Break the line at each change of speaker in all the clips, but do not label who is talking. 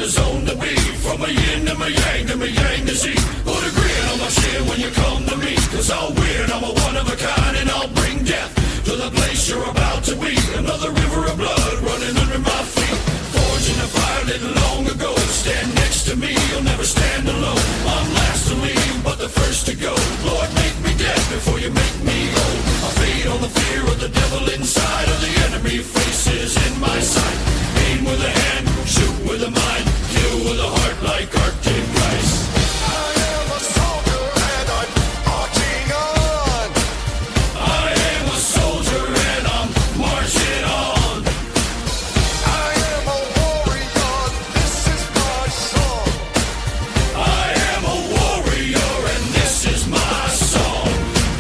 the zone to be. From a yin to my yang to my yang to Z. Put a grin on my chin when you come to me. Cause I'll win, I'm a one of a kind, and I'll bring death to the place you're about to be. Another river of blood running under my feet. Forged in the fire lit long ago. Stand next to me, you'll never stand alone. I'm last to leave, but the first to go. Lord, make me dead before you make me old. I feed on the fear of the devil inside of the enemy faces in my sight. Aim with a hand, shoot with a mind, kill with a heart like Arctic ice.
I am a soldier and I'm marching on.
I am a soldier and I'm marching on.
I am a warrior, this is my song.
I am a warrior and this is my song.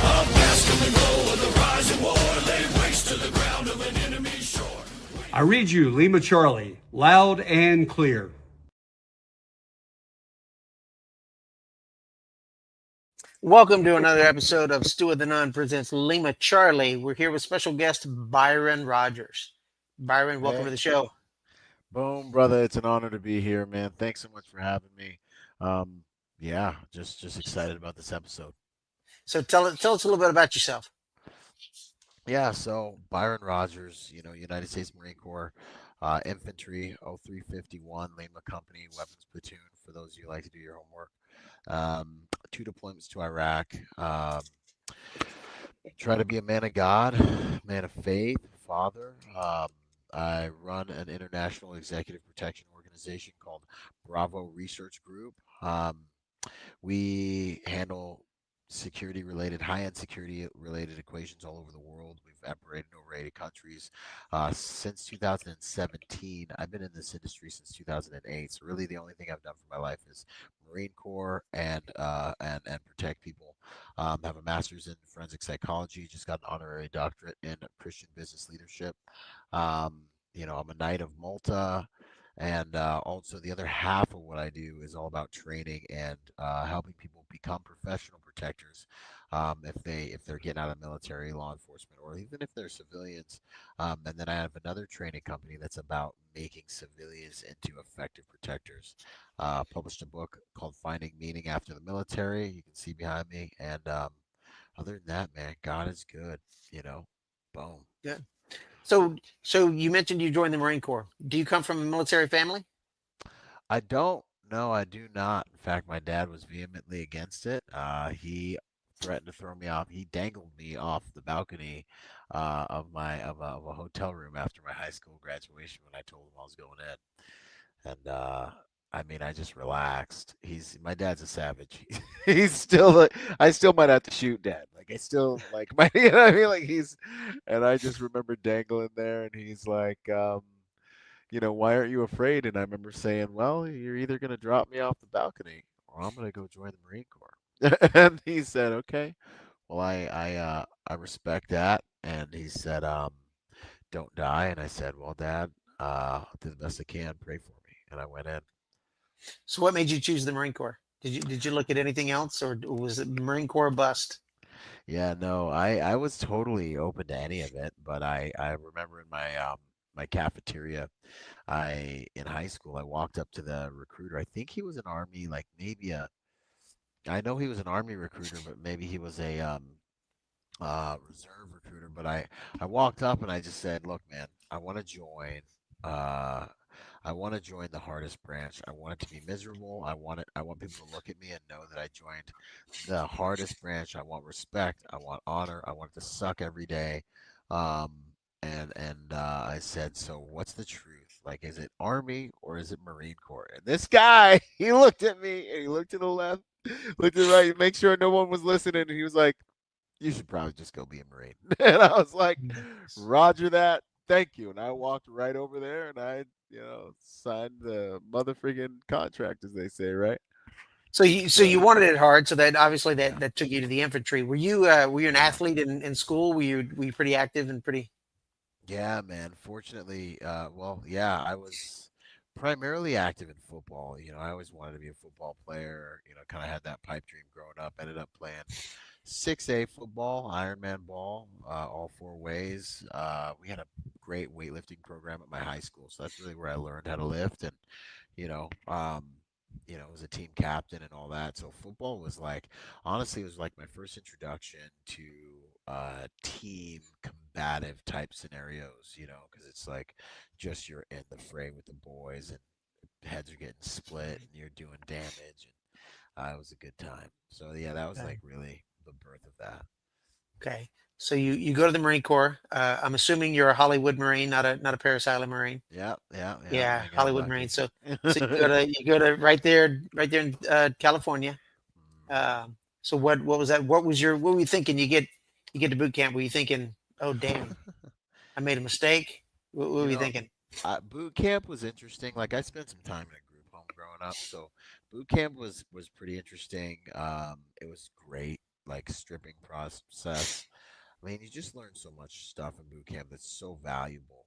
I'll bask in the glow of the rising war, lay waste to the ground of an enemy shore.
I read you Lima Charlie, loud and clear.
Welcome to another episode of Stu of the Nun presents Lima Charlie. We're here with special guest Byron Rodgers. Byron, welcome to the show.
Boom, brother. It's an honor to be here, man. Thanks so much for having me. Yeah, just excited about this episode.
So tell us a little bit about yourself.
Yeah, so Byron Rodgers, United States Marine Corps, infantry, 0351, Lima Company, weapons platoon, for those of you who like to do your homework. 2 deployments to Iraq. Try to be a man of God, man of faith, father. I run an international executive protection organization called Bravo Research Group. We handle high-end security-related equations all over the world. We've operated in over 80 countries since 2017. I've been in this industry since 2008. So really, the only thing I've done for my life is Marine Corps and protect people. Have a master's in forensic psychology. Just got an honorary doctorate in Christian business leadership. I'm a Knight of Malta. And also the other half of what I do is all about training and helping people become professional protectors if they're getting out of military, law enforcement, or even if they're civilians. And then I have another training company that's about making civilians into effective protectors. Published a book called Finding Meaning After the Military. You can see behind me. And other than that, man, God is good. Boom.
Yeah. So you mentioned you joined the Marine Corps. Do you come from a military family?
I don't. No, I do not. In fact, my dad was vehemently against it. He threatened to throw me off. He dangled me off the balcony of a hotel room after my high school graduation when I told him I was going in. And I just relaxed. My dad's a savage. He's still. I still might have to shoot dad. I still my. And I just remember dangling there, and he's like, why aren't you afraid? And I remember saying, well, you're either gonna drop me off the balcony, or I'm gonna go join the Marine Corps. And he said, okay. Well, I respect that. And he said, don't die. And I said, well, Dad, I'll do the best I can. Pray for me. And I went in.
So what made you choose the Marine Corps? Did you look at anything else, or was it Marine Corps bust?
Yeah, no, I was totally open to any of it, but I remember in my cafeteria, in high school, I walked up to the recruiter. I think he was an Army, I know he was an Army recruiter, but maybe he was a reserve recruiter. But I walked up and I just said, look, man, I want to join. I want to join the hardest branch. I want it to be miserable. I want people to look at me and know that I joined the hardest branch. I want respect. I want honor. I want it to suck every day. I said, so what's the truth? Is it Army or is it Marine Corps? And this guy, he looked at me and he looked to the left, looked to the right, make sure no one was listening. And he was like, you should probably just go be a Marine. And I was like, Roger that. Thank you. And I walked right over there and I, signed the mother friggin' contract, as they say, right?
So you wanted it hard, so that obviously that took you to the infantry. Were you an athlete in school? Were you pretty active and pretty?
Yeah, man. Fortunately, I was Primarily active in football. I always wanted to be a football player. Kind of had that pipe dream growing up. Ended up playing 6A football, Ironman ball, all four ways. We had a great weightlifting program at my high school, so that's really where I learned how to lift. And you know, um, was a team captain and all that. So football was like, honestly, it was like my first introduction to team combative type scenarios. Because it's like just you're in the fray with the boys and heads are getting split and you're doing damage, and it was a good time. So yeah, that was
Okay.
like really the birth of that.
Okay. So you go to the Marine Corps. I'm assuming you're a Hollywood Marine, not a Paris Island Marine.
Yeah, yeah, yeah.
Yeah,
I got
Hollywood Marine.
lucky.
So you go to right there in California. So what was that? What were you thinking? You get to boot camp. Were you thinking, oh damn, I made a mistake? What
You
were you
know,
thinking?
boot camp was interesting. Like I spent some time in a group home growing up, so boot camp was pretty interesting. It was great, like stripping process. I mean, you just learn so much stuff in boot camp that's so valuable,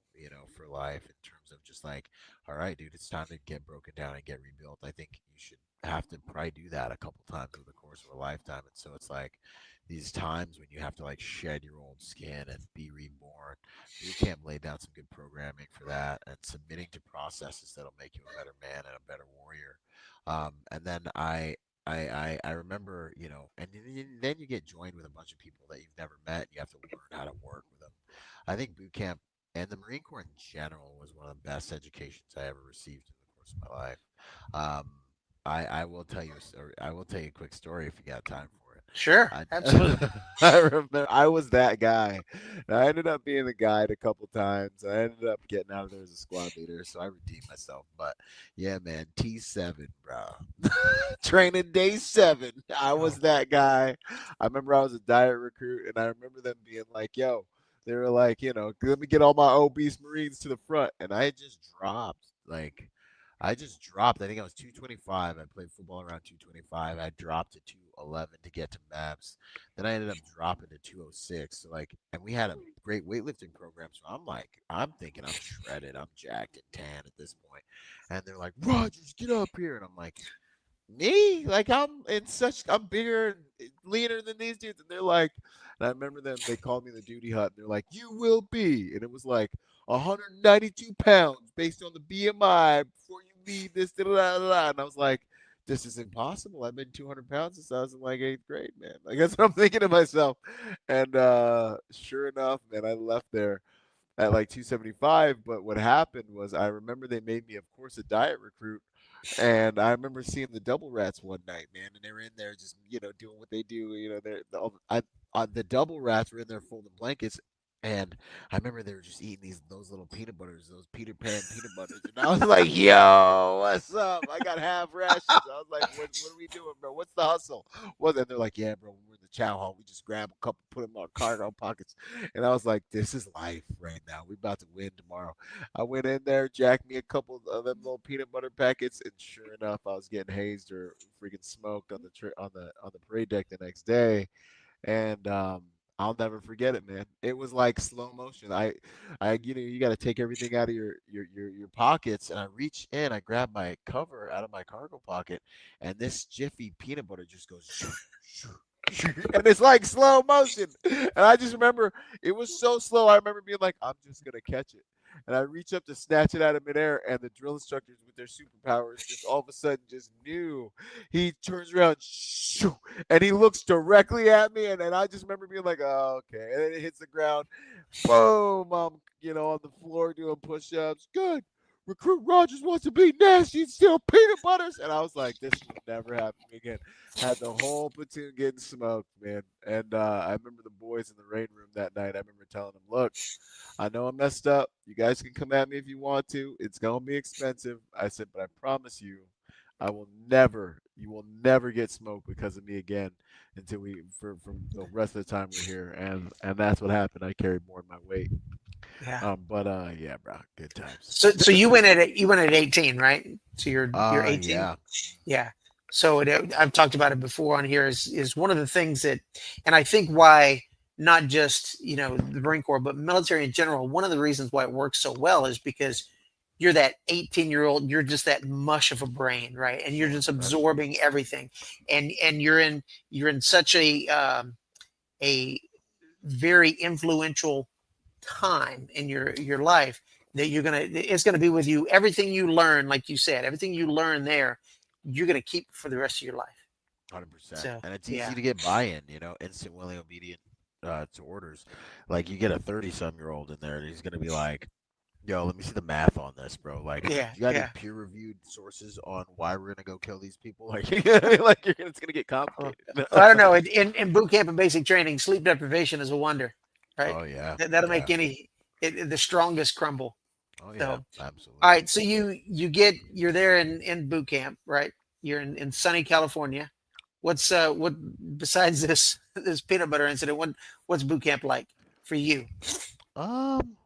for life in terms of just like, all right, dude, it's time to get broken down and get rebuilt. I think you should have to probably do that a couple times over the course of a lifetime. And so it's like these times when you have to like shed your old skin and be reborn. Boot camp laid down some good programming for that and submitting to processes that'll make you a better man and a better warrior. And then I remember, and then you get joined with a bunch of people that you've never met. And you have to learn how to work with them. I think boot camp and the Marine Corps in general was one of the best educations I ever received in the course of my life. Um, I will tell you, I will tell you a quick story if you got time for it.
Sure,
I
absolutely.
I remember I was that guy. I ended up being the guide a couple times. I ended up getting out of there as a squad leader, so I redeemed myself. But yeah, man, T7, bro. Training day 7. I was
Oh,
that guy. I remember I was a diet recruit, and I remember them being like, "Yo," they were like, "Let me get all my obese Marines to the front," and I had just dropped like. I just dropped. I think I was 225. I played football around 225. I dropped to 211 to get to Mavs. Then I ended up dropping to 206. So like, and we had a great weightlifting program. So I'm thinking I'm shredded. I'm jacked and tan at this point. And they're like, Rogers, get up here. And I'm like, me? Like I'm bigger and leaner than these dudes. And they're like, and I remember them, they called me the duty hut. And they're like, you will be. And it was like 192 pounds based on the BMI before you leave this. Da, da, da, da. And I was like, this is impossible. I've been 200 pounds since I was in like 8th grade, man. Like that's what I'm thinking to myself. And sure enough, man, I left there at like 275. But what happened was I remember they made me, of course, a diet recruit. And I remember seeing the double rats one night, man, and they were in there just, doing what they do. The double rats were in there folding blankets, and I remember they were just eating those little peanut butters, those Peter Pan peanut butters, and I was like, "Yo, what's up? I got half rations." I was like, "What are we doing, bro? What's the hustle?" Well, and they're like, "Yeah, bro, when we're in the chow hall, we just grab a couple, put them in our cargo pockets," and I was like, "This is life right now. We're about to win tomorrow." I went in there, jacked me a couple of them little peanut butter packets, and sure enough, I was getting hazed or freaking smoked on the parade deck the next day. And I'll never forget it, man. It was like slow motion. You got to take everything out of your pockets, and I reach in, I grab my cover out of my cargo pocket, and this Jiffy peanut butter just goes. And it's like slow motion. And I just remember it was so slow. I remember being like, I'm just gonna catch it. And I reach up to snatch it out of midair, and the drill instructors with their superpowers just all of a sudden just knew. He turns around, shoo, and he looks directly at me, and I just remember being like, oh, okay. And then it hits the ground. Boom, I'm on the floor doing push-ups. Good. Recruit Rogers wants to be nasty and steal peanut butters. And I was like, this will never happen again. Had the whole platoon getting smoked, man. And I remember the boys in the rain room that night. I remember telling them, look, I know I messed up. You guys can come at me if you want to. It's going to be expensive. I said, but I promise you, you will never get smoked because of me again until from the rest of the time we're here. And that's what happened. I carried more than my weight.
yeah.
But yeah, bro, good times.
So you went at 18, right? So you're 18.
Yeah.
Yeah. So I've talked about it before on here is one of the things that, and I think why not just the Marine Corps but military in general. One of the reasons why it works so well is because you're that 18-year-old, you're just that mush of a brain, right? And you're just absorbing everything. And you're in such a very influential time in your life that it's gonna be with you. Everything you learn, like you said, everything you learn there, you're gonna keep for the rest of your life.
100%.
So
And it's
yeah.
easy to get buy-in, instant willing obedient to orders. Like you get a 30-some-year-old in there, and he's gonna be like, "Yo, let me see the math on this, bro. Like,
Yeah,
you got any
yeah.
peer-reviewed sources on why we're gonna go kill these people? Like, you know what I mean? Like, it's gonna get
Well,
complicated."
I don't know. In boot camp and basic training, sleep deprivation is a wonder, right?
Oh yeah,
That'll make
yeah.
the strongest crumble.
Oh yeah,
So, all
absolutely.
right. So you're there in boot camp, right? You're in sunny California. What besides this peanut butter incident? What's boot camp like for you?
Um,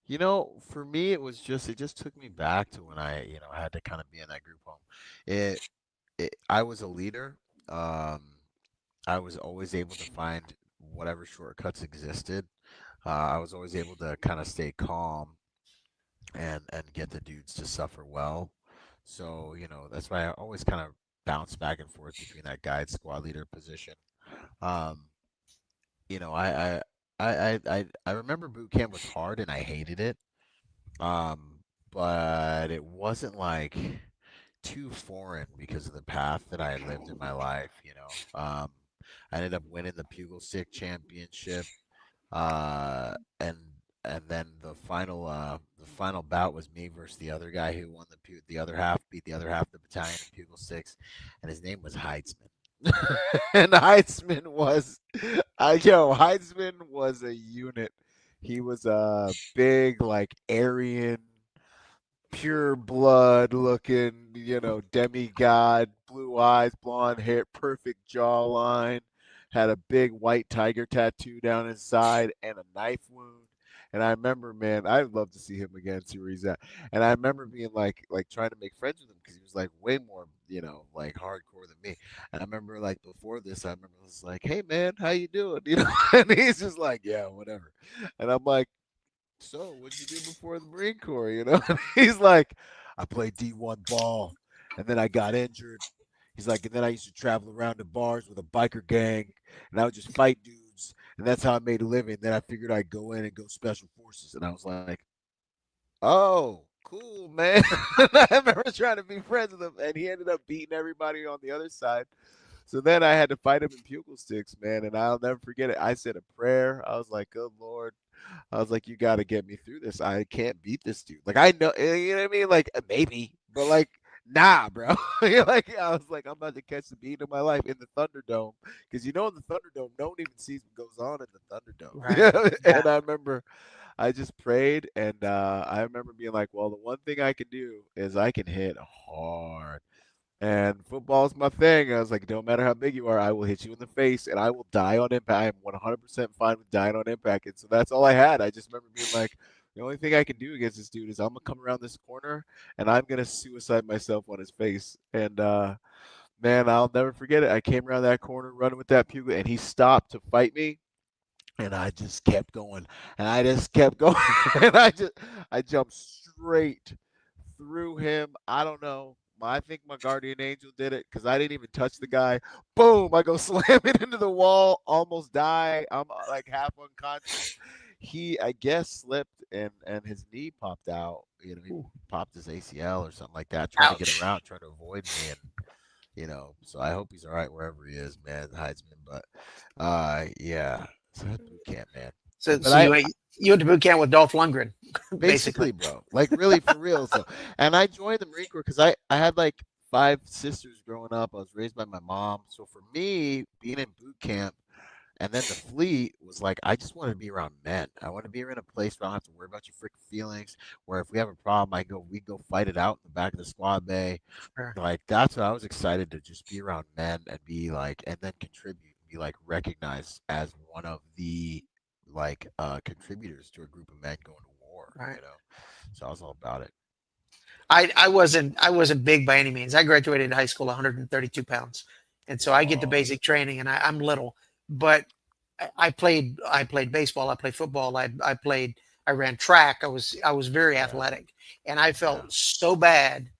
for me, it just took me back to when I had to kind of be in that group home. It, I was a leader. Um, I was always able to find whatever shortcuts existed. I was always able to kind of stay calm and get the dudes to suffer well. So, that's why I always kind of bounce back and forth between that guide squad leader position. Um, you know, I remember boot camp was hard and I hated it. Um, but it wasn't like too foreign because of the path that I had lived in my life. I ended up winning the Pugil Stick Championship. And then the final bout was me versus the other guy who won the other half, beat the other half of the battalion in Pugil Sticks, and his name was Heitzman. And Heitzman was a unit. He was a big, like Aryan, pure blood looking, demigod, blue eyes, blonde hair, perfect jawline, had a big white tiger tattoo down his side and a knife wound. And I remember, man, I'd love to see him again, see where he's at. And I remember being like trying to make friends with him because he was like way more, like hardcore than me. And I remember like before this, I remember I was like, "Hey man, how you doing?" And he's just like, "Yeah, whatever." And I'm like, "So, what'd you do before the Marine Corps?" And he's like, "I played D1 ball, and then I got injured." He's like, "And then I used to travel around to bars with a biker gang, and I would just fight dudes, and that's how I made a living. Then I figured I'd go in and go special forces." And I was like, "Oh, cool, man." And I remember trying to be friends with him, and he ended up beating everybody on the other side. So then I had to fight him in Pugil Sticks, man, and I'll never forget it. I said a prayer. I was like, "Good Lord." I was like, "You got to get me through this. I can't beat this dude. Like, I know, you know what I mean? Like, maybe, but like, nah, bro." Like, I was like, I'm about to catch the beat of my life in the Thunderdome because in the Thunderdome, no one even sees what goes on in the Thunderdome.
Right. Yeah.
And I remember I just prayed, and I remember being like, well, the one thing I can do is I can hit hard. And football's my thing. I was like, no matter how big you are, I will hit you in the face and I will die on impact. I'm 100% fine with dying on impact. And so that's all I had. I just remember being like, the only thing I can do against this dude is I'm going to come around this corner and I'm going to suicide myself on his face. And, man, I'll never forget it. I came around that corner running with that pugil and he stopped to fight me. And I just kept going and I just kept going. And I jumped straight through him. I don't know. I think my guardian angel did it because I didn't even touch the guy. Boom! I go slamming into the wall, almost die. I'm like half unconscious. He, I guess, slipped and his knee popped out. He popped his ACL or something like that, trying to get around, trying to avoid me. And so I hope he's all right wherever he is, man, Heisman. But yeah. So that's boot camp, man.
So,
But
so you went to boot camp with Dolph Lundgren,
basically,
basically.
bro, like really for real. So, and I joined the Marine Corps because I had like 5 sisters growing up. I was raised by my mom. So for me, being in boot camp and then the fleet was like, I just wanted to be around men. I want to be in a place where I don't have to worry about your freaking feelings. Where if we have a problem, we go fight it out in the back of the squad bay.
Sure.
Like that's what I was excited to just be around men and be like, and then contribute, be like recognized as one of the like contributors to a group of men going to war.
Right.
So I was all about it.
I wasn't big by any means. I graduated high school 132 pounds, and so I get the basic training, and I'm little, but I played baseball, I played football, I played I ran track. I was very athletic, and I
Yeah.
felt so bad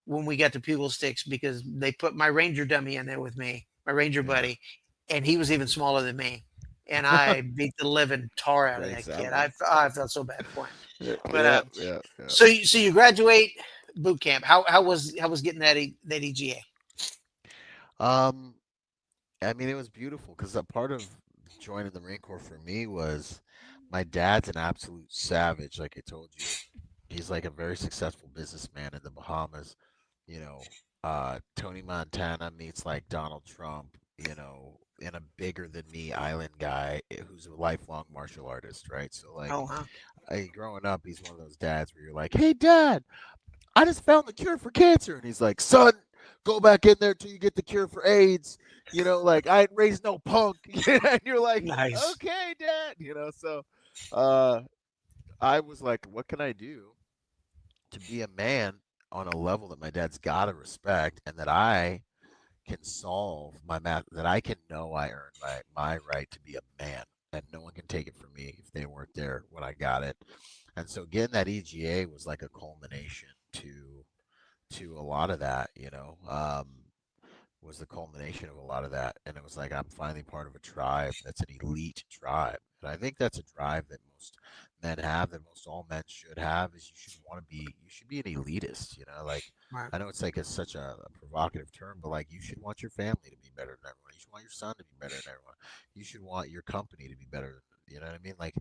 when we got to Pugil Sticks because they put my Ranger dummy in there with me, my Ranger
Yeah.
buddy, and he was even smaller than me, and I beat the living tar out of
Great
that kid.
example.
I felt so bad for him.
Yeah,
But
yeah, yeah, yeah.
so you graduate boot camp. How was getting that EGA?
Um, I mean, it was beautiful because a part of joining the Marine Corps for me was my dad's an absolute savage, like I told you. He's like a very successful businessman in the Bahamas. You know, Tony Montana meets like Donald Trump, in a bigger than me island guy who's a lifelong martial artist, right? So like
Oh wow,
growing up, he's one of those dads where you're like, "Hey dad, I just found the cure for cancer." And he's like, "Son, go back in there till you get the cure for AIDS." Like I ain't raised no punk. And you're like,
nice.
"Okay, dad." So uh I was like, what can I do to be a man on a level that my dad's gotta respect and that I can solve my math, that I can know I earned my right to be a man, and no one can take it from me if they weren't there when I got it. And so getting that EGA was like a culmination to a lot of that, was the culmination of a lot of that. And it was like I'm finally part of a tribe that's an elite tribe. And I think that's a drive that most men have, that most all men should have, is you should be an elitist, like
Right.
I know it's like such a provocative term, but like you should want your family to be better than everyone. You should want your son to be better than everyone. You should want your company to be better. You know what I mean? Like,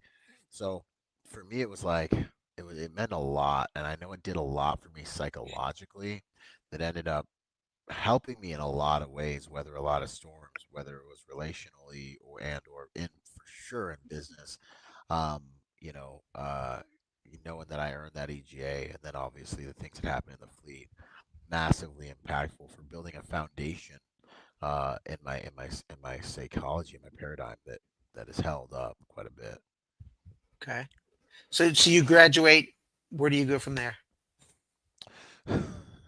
so for me, it was like it meant a lot, and I know it did a lot for me psychologically. That ended up helping me in a lot of ways, weather a lot of storms, whether it was relationally or in for sure in business. Um, you know, uh, Knowing that I earned that EGA, and then obviously the things that happened in the fleet, massively impactful for building a foundation in my psychology, in my paradigm that has held up quite a bit.
Okay. So you graduate. Where do you go from there?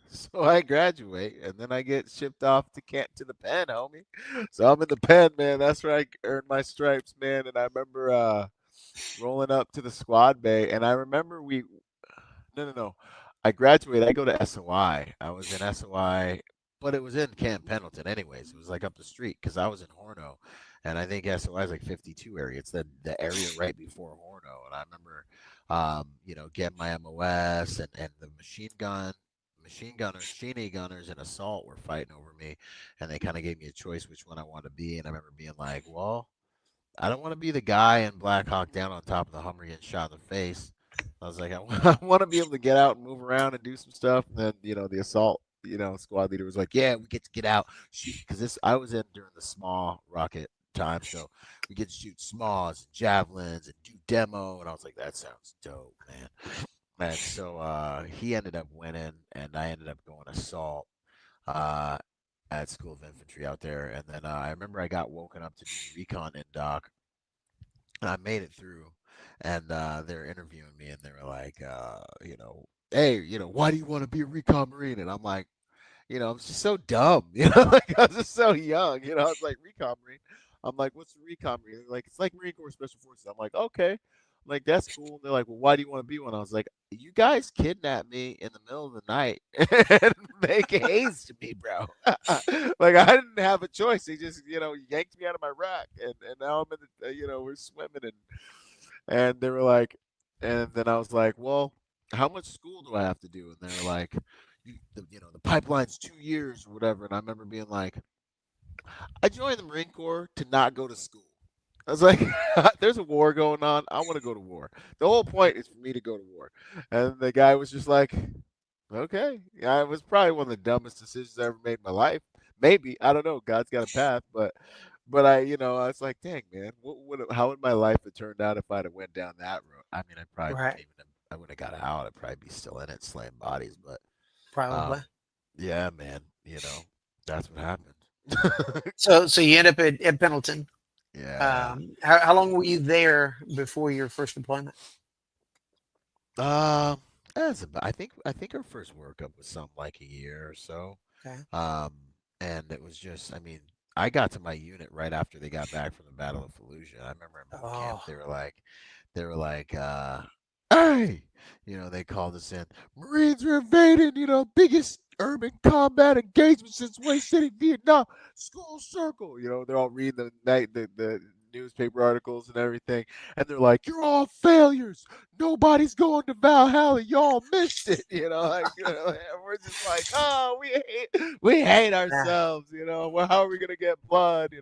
So I graduate, and then I get shipped off to the pen, homie. So I'm in the pen, man. That's where I earned my stripes, man. And I remember rolling up to the squad bay, and I remember no, no, no. I graduate. I go to SOI. I was in SOI, but it was in Camp Pendleton, anyways. It was like up the street because I was in Horno, and I think SOI is like 52 area. It's the area right before Horno, and I remember, getting my MOS and the machine gunners, Cheney gunners, and assault were fighting over me, and they kind of gave me a choice which one I wanted to be, and I remember being like, well, I don't want to be the guy in Black Hawk Down on top of the Hummer getting shot in the face. I was like, I want to be able to get out and move around and do some stuff. And then, the assault, squad leader was like, yeah, we get to get out, shoot, because I was in during the small rocket time, so we get to shoot smalls, and javelins, and do demo. And I was like, that sounds dope, man. And so he ended up winning, and I ended up going assault uh, at School of Infantry out there. And then I remember I got woken up to do recon in doc, and I made it through. And they're interviewing me, and they were like, hey, why do you want to be a recon Marine? And I'm like, I'm just so dumb, like I was just so young, I was like, recon Marine. I'm like, what's the recon Marine? They're like, it's like Marine Corps Special Forces. I'm like, okay. I'm like, that's cool. And they're like, well, why do you want to be one? I was like, you guys kidnapped me in the middle of the night and make haze to me, bro. Like I didn't have a choice. They just, yanked me out of my rack, and now I'm in the, we're swimming, and they were like, and then I was like, well, how much school do I have to do? And they were like, the pipeline's 2 years or whatever. And I remember being like, I joined the Marine Corps to not go to school. I was like, there's a war going on. I want to go to war. The whole point is for me to go to war. And the guy was just like, okay. Yeah, it was probably one of the dumbest decisions I ever made in my life. Maybe. I don't know. God's got a path. But I was like, dang, man, how would my life have turned out if I'd have went down that road? I mean,
Right.
I wouldn't have got out. I'd probably be still in it, slaying bodies. But
Probably.
yeah, man, that's what happened.
So you end up at Pendleton.
Yeah.
How long were you there before your first deployment?
That's about, I think our first workup was something like a year or so.
Okay.
And it was just, I mean, I got to my unit right after they got back from the Battle of Fallujah. I remember in boot camp
Oh,
they were like, hey, they called us in. Marines are invading, biggest urban combat engagement since Way City, Vietnam. School circle. They're all reading the newspaper articles and everything, and they're like, "You're all failures. Nobody's going to Valhalla. Y'all missed it." And we're just like, "Oh, we hate
Yeah.
ourselves." Well, how are we gonna get blood?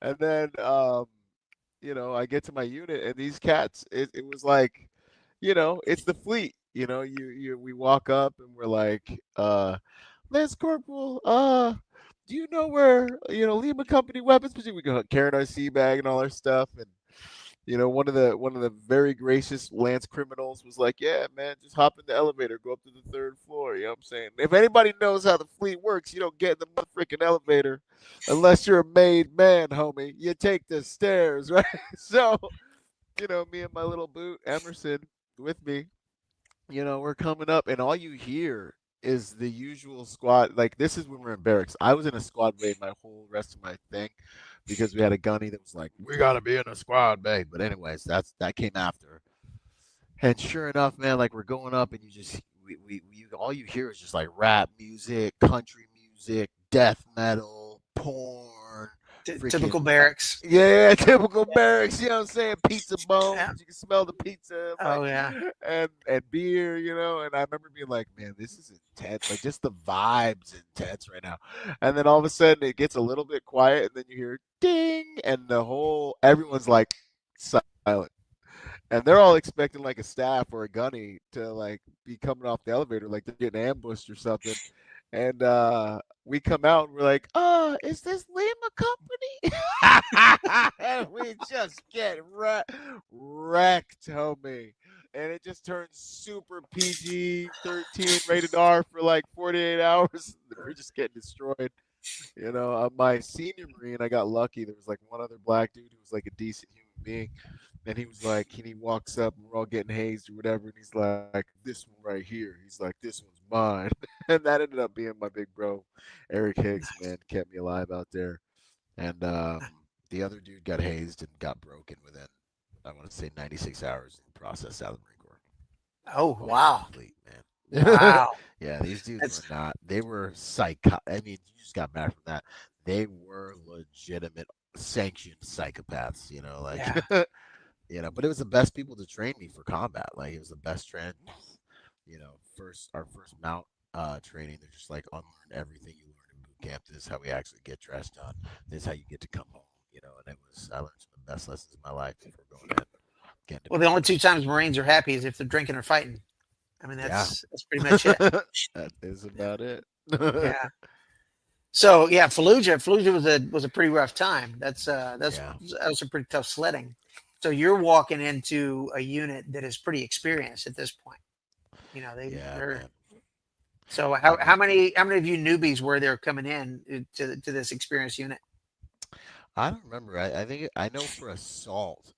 And then I get to my unit and these cats, it was like, it's the fleet. We walk up and we're like, Lance Corporal, do you know where, Lima Company weapons? Because we go carrying our sea bag and all our stuff. And, one of the very gracious Lance criminals was like, yeah, man, just hop in the elevator, go up to the third floor. You know what I'm saying? If anybody knows how the fleet works, you don't get in the freaking elevator unless you're a made man, homie. You take the stairs, right? So, me and my little boot, Emerson, with me, we're coming up, and all you hear is the usual squad. Like, this is when we're in barracks. I was in a squad bay my whole rest of my thing because we had a gunny that was like, we got to be in a squad bay. But anyways, that came after. And sure enough, man, like we're going up, and all you hear is just like rap music, country music, death metal, porn,
Typical
freaking
barracks.
yeah, typical barracks. You know what I'm saying? Pizza bones.
Yeah.
You can smell the pizza.
Oh yeah.
And beer. And I remember being like, man, this is intense. Like just the vibes intense right now. And then all of a sudden it gets a little bit quiet, and then you hear ding, and everyone's like silent. And they're all expecting like a staff or a gunny to like be coming off the elevator, like they're getting ambushed or something. And we come out and we're like, is this Lima Company? And we just get wrecked, homie. And it just turns super PG-13 rated R for like 48 hours. We're just getting destroyed. My senior Marine, I got lucky. There was like one other black dude who was like a decent human being. And he was like, he walks up and we're all getting hazed or whatever. And he's like, this one right here. He's like, this one's mine. And that ended up being my big bro, Eric Hicks, man, kept me alive out there. And the other dude got hazed and got broken within, I want to say 96 hours in the process out of the Marine Corps.
Oh wow.
Fleet, man.
Wow.
Yeah, these dudes
That's
they were psycho. I mean, you just got mad from that. They were legitimate sanctioned psychopaths,
yeah.
But it was the best people to train me for combat. Like it was the best trend. Our first mount training, they're just like unlearn everything you learned in boot camp. This is how we actually get dressed on. This is how you get to come home. And I learned some of the best lessons of my life before going in.
Well, the only two times Marines are happy is if they're drinking or fighting. I mean, that's pretty much it.
That is about it.
Yeah. So yeah, Fallujah was a pretty rough time. That was some pretty tough sledding. So you're walking into a unit that is pretty experienced at this point. They're. So how many of you newbies were there coming in to this experienced unit?
I don't remember. I think I know for assault,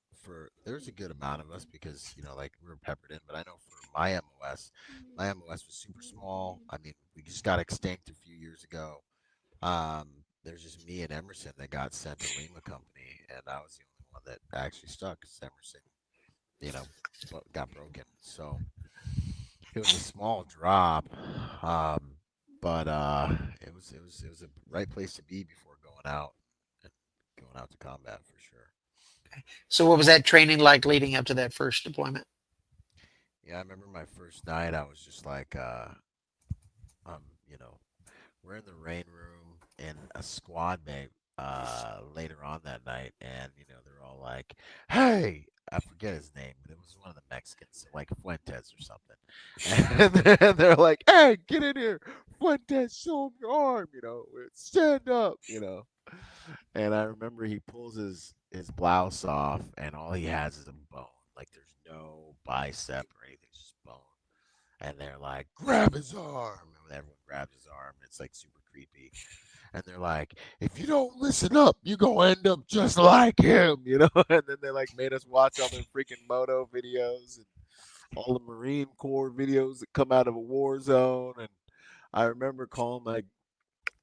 there's a good amount of us because like we were peppered in. But I know for my MOS was super small. I mean, we just got extinct a few years ago. There's just me and Emerson that got sent to Lima Company, and I was the only one that actually stuck because Emerson, got broken. So it was a small drop, but it was a right place to be before going out to combat for sure.
Okay. So what was that training like leading up to that first deployment?
Yeah, I remember my first night. I was just like, we're in the rain room in a squad bay later on that night, and they're all like, "Hey." I forget his name, but it was one of the Mexicans, like Fuentes or something. And they're like, "Hey, get in here, Fuentes, show him your arm, stand up, And I remember he pulls his blouse off, and all he has is a bone. Like there's no bicep or anything, it's just bone. And they're like, "Grab his arm," and everyone grabs his arm. It's like super creepy. And they're like, "If you don't listen up, you're gonna end up just like him," And then they like made us watch all the freaking moto videos and all the Marine Corps videos that come out of a war zone. And I remember calling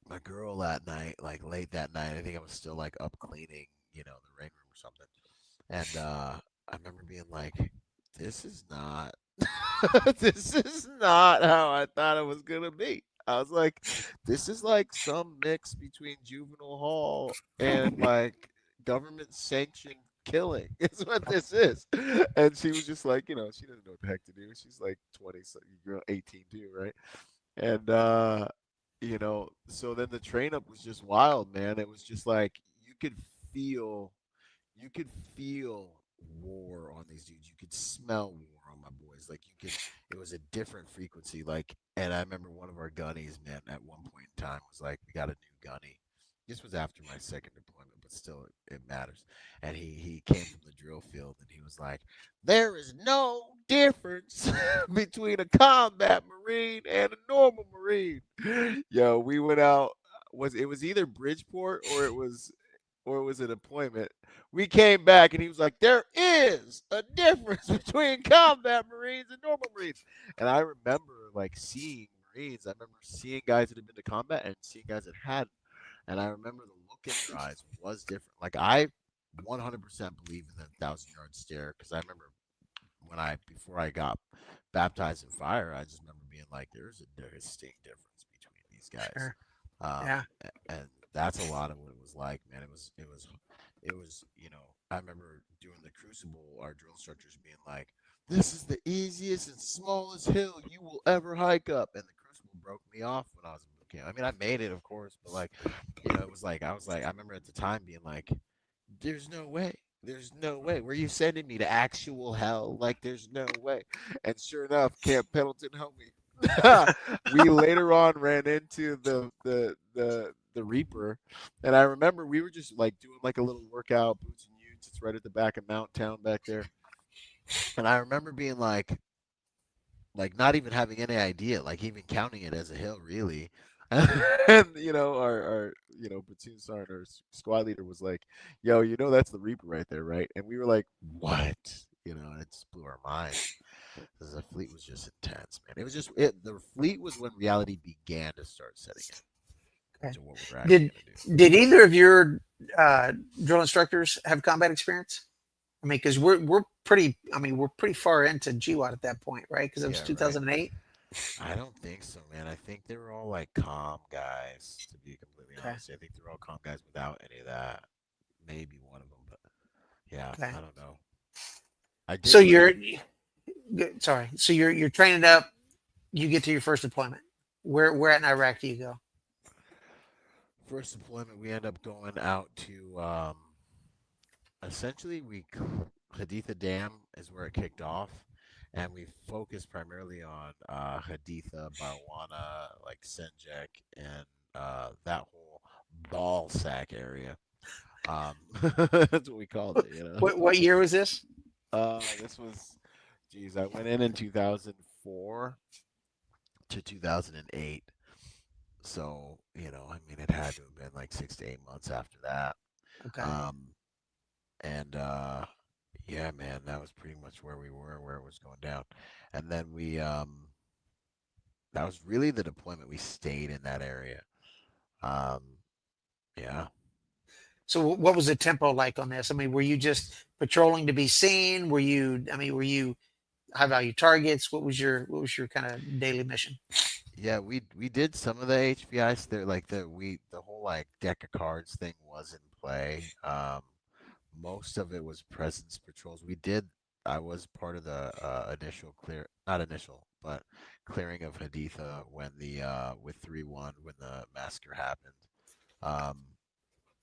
my girl that night, like late that night. I think I was still like up cleaning, the rain room or something. And I remember being like, this is not this is not how I thought it was gonna be. I was like, this is like some mix between juvenile hall and like government sanctioned killing is what this is. And she was just like, she doesn't know what the heck to do. She's like 20, so you're 18 too, right? And so then the train up was just wild, man. It was just like feel you could feel war on these dudes. You could smell war on my boys. Like it was a different frequency. Like, and I remember one of our gunnies, man, at one point in time was like, we got a new gunny. This was after my second deployment, but still, it matters. And he came from the drill field, and he was like, "There is no difference between a combat marine and a normal marine." Yo, we went out. It was either Bridgeport or it was a deployment. We came back and he was like, "There is a difference between combat Marines and normal Marines." And I remember like seeing Marines. I remember seeing guys that had been to combat and seeing guys that hadn't. And I remember the look in their eyes was different. Like I 100% believe in the 1,000-yard stare because I remember before I got baptized in fire, I just remember being like, "There's a distinct difference between these guys."
Sure.
Um,
Yeah.
and that's a lot of what it was like, man. It was, I remember doing the Crucible, our drill instructors being like, "This is the easiest and smallest hill you will ever hike up." And the Crucible broke me off when I was in boot camp. I mean, I made it, of course, but like, it was like, I remember at the time being like, "There's no way. There's no way. Were you sending me to actual hell? Like, there's no way." And sure enough, Camp Pendleton helped me. We later on ran into the Reaper, and I remember we were just like doing like a little workout, boots and utes. It's right at the back of Mount Town back there, and I remember being like not even having any idea, like even counting it as a hill, really. And our platoon sergeant or squad leader was like, "Yo, that's the Reaper right there, right?" And we were like, "What?" And it just blew our mind. Because the fleet was just intense, man. It was just the fleet was when reality began to start setting in
Okay.
to what we're actually
Did
gonna do.
did either of your drill instructors have combat experience? I mean, because we're pretty. I mean, we're pretty far into GWAT at that point, right? Because it was
Yeah, right.
2008.
I don't think so, man. I think they were all like calm guys, to be completely
Okay.
honest. I think they were all calm guys without any of that. Maybe one of them, but yeah,
Okay.
I don't know. I did
So
learn-
you're sorry. So you're training up. You get to your first deployment. Where at in Iraq do you go?
first deployment. We end up going out to essentially Haditha Dam is where it kicked off, and we focused primarily on Haditha, Barwana, like Senjek, and that whole ball sack area. That's what we called it.
What year was this?
This was, geez, I went in 2004 to 2008. So, I mean, it had to have been like 6 to 8 months after that.
Okay.
And yeah, man, that was pretty much where we were, where it was going down. And then that was really the deployment. We stayed in that area. Yeah.
So what was the tempo like on this? I mean, were you just patrolling to be seen? Were you high value targets? What was your kind of daily mission?
Yeah, we did some of the HVIs there, like the whole like deck of cards thing was in play. Most of it was presence patrols. I was part of the not initial, but clearing of Haditha when with 3-1 when the massacre happened.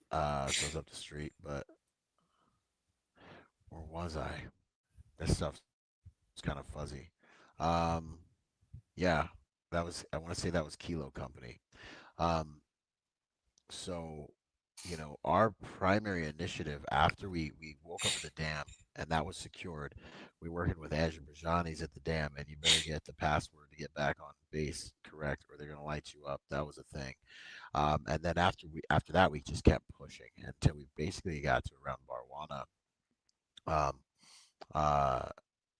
Goes up the street, but where was I? This stuff's kind of fuzzy. Yeah, I want to say that was Kilo Company. So, our primary initiative after we woke up at the dam and that was secured, we working with Azerbaijanis at the dam, and you better get the password to get back on base correct, or they're gonna light you up. That was a thing. And then after that, we just kept pushing until we basically got to around Barwana.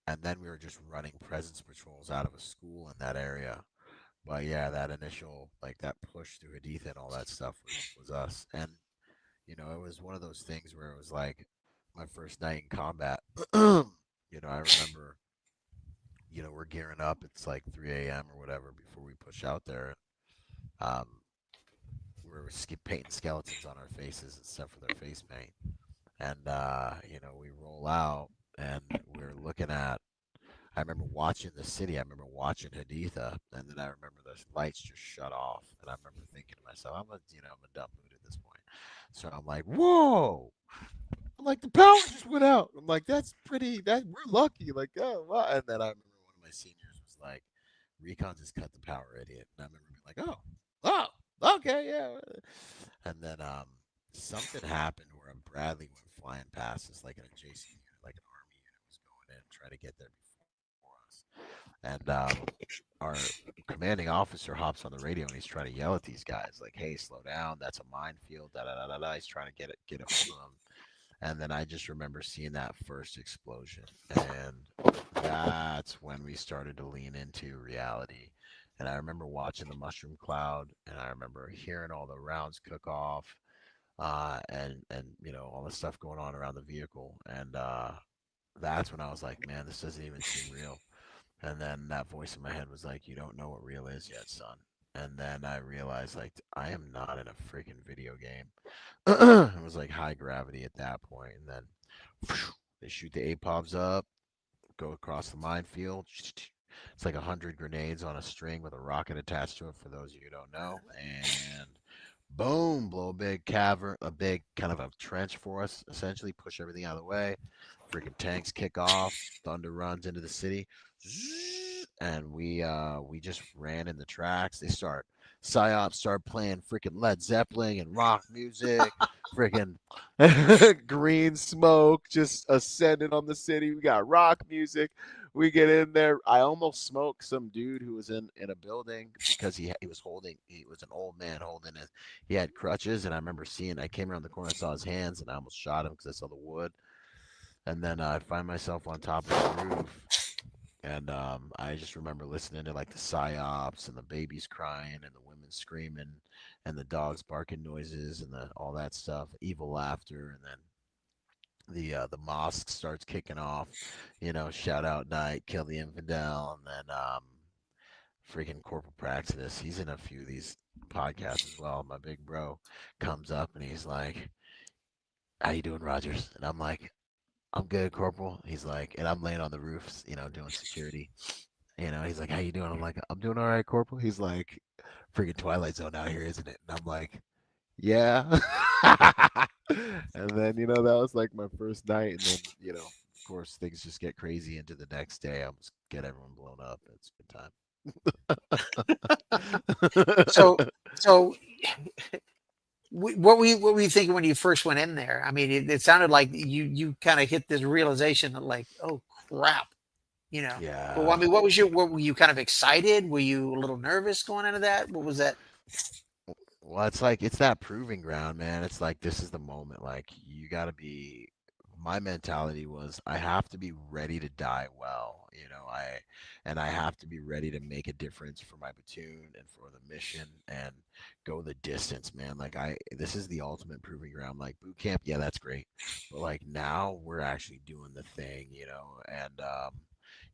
And then we were just running presence patrols out of a school in that area. But yeah, that initial, like that push through Haditha and all that stuff was us. And, it was one of those things where it was like my first night in combat. I remember, we're gearing up. It's like 3 a.m. or whatever before we push out there. Um, we're painting skeletons on our faces except for their face paint. And, we roll out and we're looking at, I remember watching the city. I remember watching Haditha. And then I remember the lights just shut off. And I remember thinking to myself, I'm a dumb mood at this point. So I'm like, whoa. I'm like, the power just went out. I'm like, we're lucky. Like, oh, wow. And then I remember one of my seniors was like, Recon just cut the power, idiot. And I remember being like, oh, okay, yeah. And then something happened where a Bradley went flying past us like an adjacent unit, like an army unit was going in, trying to get there before us. And our commanding officer hops on the radio and he's trying to yell at these guys, like, hey, slow down. That's a minefield. Da da da da da. He's trying to get a hold of them. And then I just remember seeing that first explosion. And that's when we started to lean into reality. And I remember watching the mushroom cloud, and I remember hearing all the rounds cook off, and all the stuff going on around the vehicle. And that's when I was like, man, this doesn't even seem real. And then that voice in my head was like, you don't know what real is yet, son. And then I realized, like, I am not in a freaking video game. It was like high gravity at that point. And then they shoot the APOVs up, go across the minefield. It's like 100 grenades on a string with a rocket attached to it, for those of you who don't know. And boom, blow a big cavern, a big kind of a trench for us, essentially, push everything out of the way. Freaking tanks kick off, thunder runs into the city. And we just ran in the tracks. PsyOps start playing freaking Led Zeppelin and rock music, freaking green smoke just ascending on the city. We got rock music. We get in there. I almost smoked some dude who was in a building because he was an old man he had crutches. And I remember I came around the corner, I saw his hands, and I almost shot him because I saw the wood. And then I find myself on top of the roof. And I just remember listening to like the psyops and the babies crying and the women screaming and the dogs barking noises and all that stuff, evil laughter, and then the mosque starts kicking off, shout out night, kill the infidel, and then freaking Corporal Praxidus, he's in a few of these podcasts as well. My big bro comes up and he's like, "How you doing, Rogers?" And I'm like, "I'm good, Corporal." He's like, and I'm laying on the roofs, doing security. He's like, "How you doing?" I'm like, "I'm doing all right, Corporal." He's like, "Freaking Twilight Zone out here, isn't it?" And I'm like, "Yeah." And then, that was like my first night. And then, of course, things just get crazy into the next day. I almost get everyone blown up. It's a good time.
So what were you thinking when you first went in there? I mean, it sounded like you kind of hit this realization that, like, oh crap,
Yeah.
Well, I mean, what were you kind of excited? Were you a little nervous going into that? What was that?
Well, it's that proving ground, man. It's like, this is the moment. Like, you got to be. My mentality was, I have to be ready to die well. I have to be ready to make a difference for my platoon and for the mission and go the distance, man. Like, this is the ultimate proving ground. Like, boot camp, yeah, that's great, but like, now we're actually doing the thing, and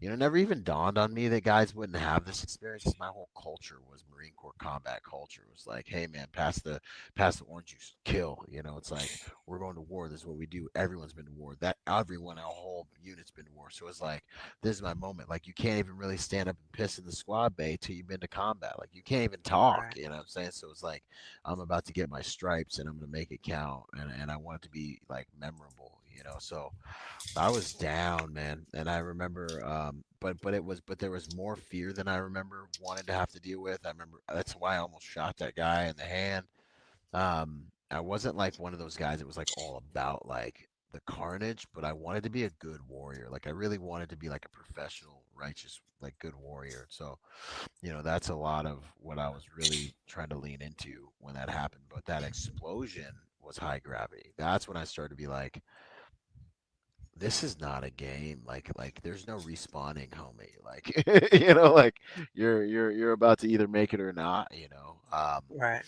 it never even dawned on me that guys wouldn't have this experience. My whole culture was Marine Corps combat culture. It was like, hey man, pass the orange juice, kill. It's like, we're going to war. This is what we do. Everyone's been to war. Our whole unit's been to war. So it's like, this is my moment. Like, you can't even really stand up and piss in the squad bay till you've been to combat. Like, you can't even talk.
Right.
You know what I'm saying? So it's like, I'm about to get my stripes and I'm going to make it count. And I want it to be like memorable. So I was down, man, and I remember, but there was more fear than I remember wanting to have to deal with. I remember that's why I almost shot that guy in the hand. I wasn't like one of those guys that was like all about like the carnage, but I wanted to be a good warrior. Like, I really wanted to be like a professional, righteous, like good warrior. So, that's a lot of what I was really trying to lean into when that happened. But that explosion was high gravity. That's when I started to be like, this is not a game. Like there's no respawning, homie. Like, like you're about to either make it or not,
Right.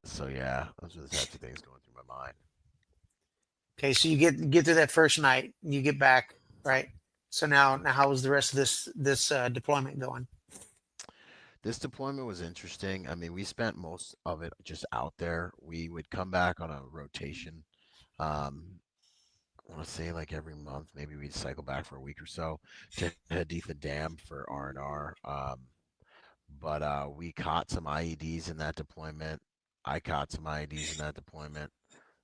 So yeah, those are the types of things going through my mind.
Okay, so you get through that first night, you get back. right? So now how was the rest of this deployment going?
This deployment was interesting. I mean, we spent most of it just out there. We would come back on a rotation. Um, I want to say like every month, maybe we'd cycle back for a week or so to Haditha Dam for R&R. But we caught some IEDs in that deployment. I caught some IEDs in that deployment.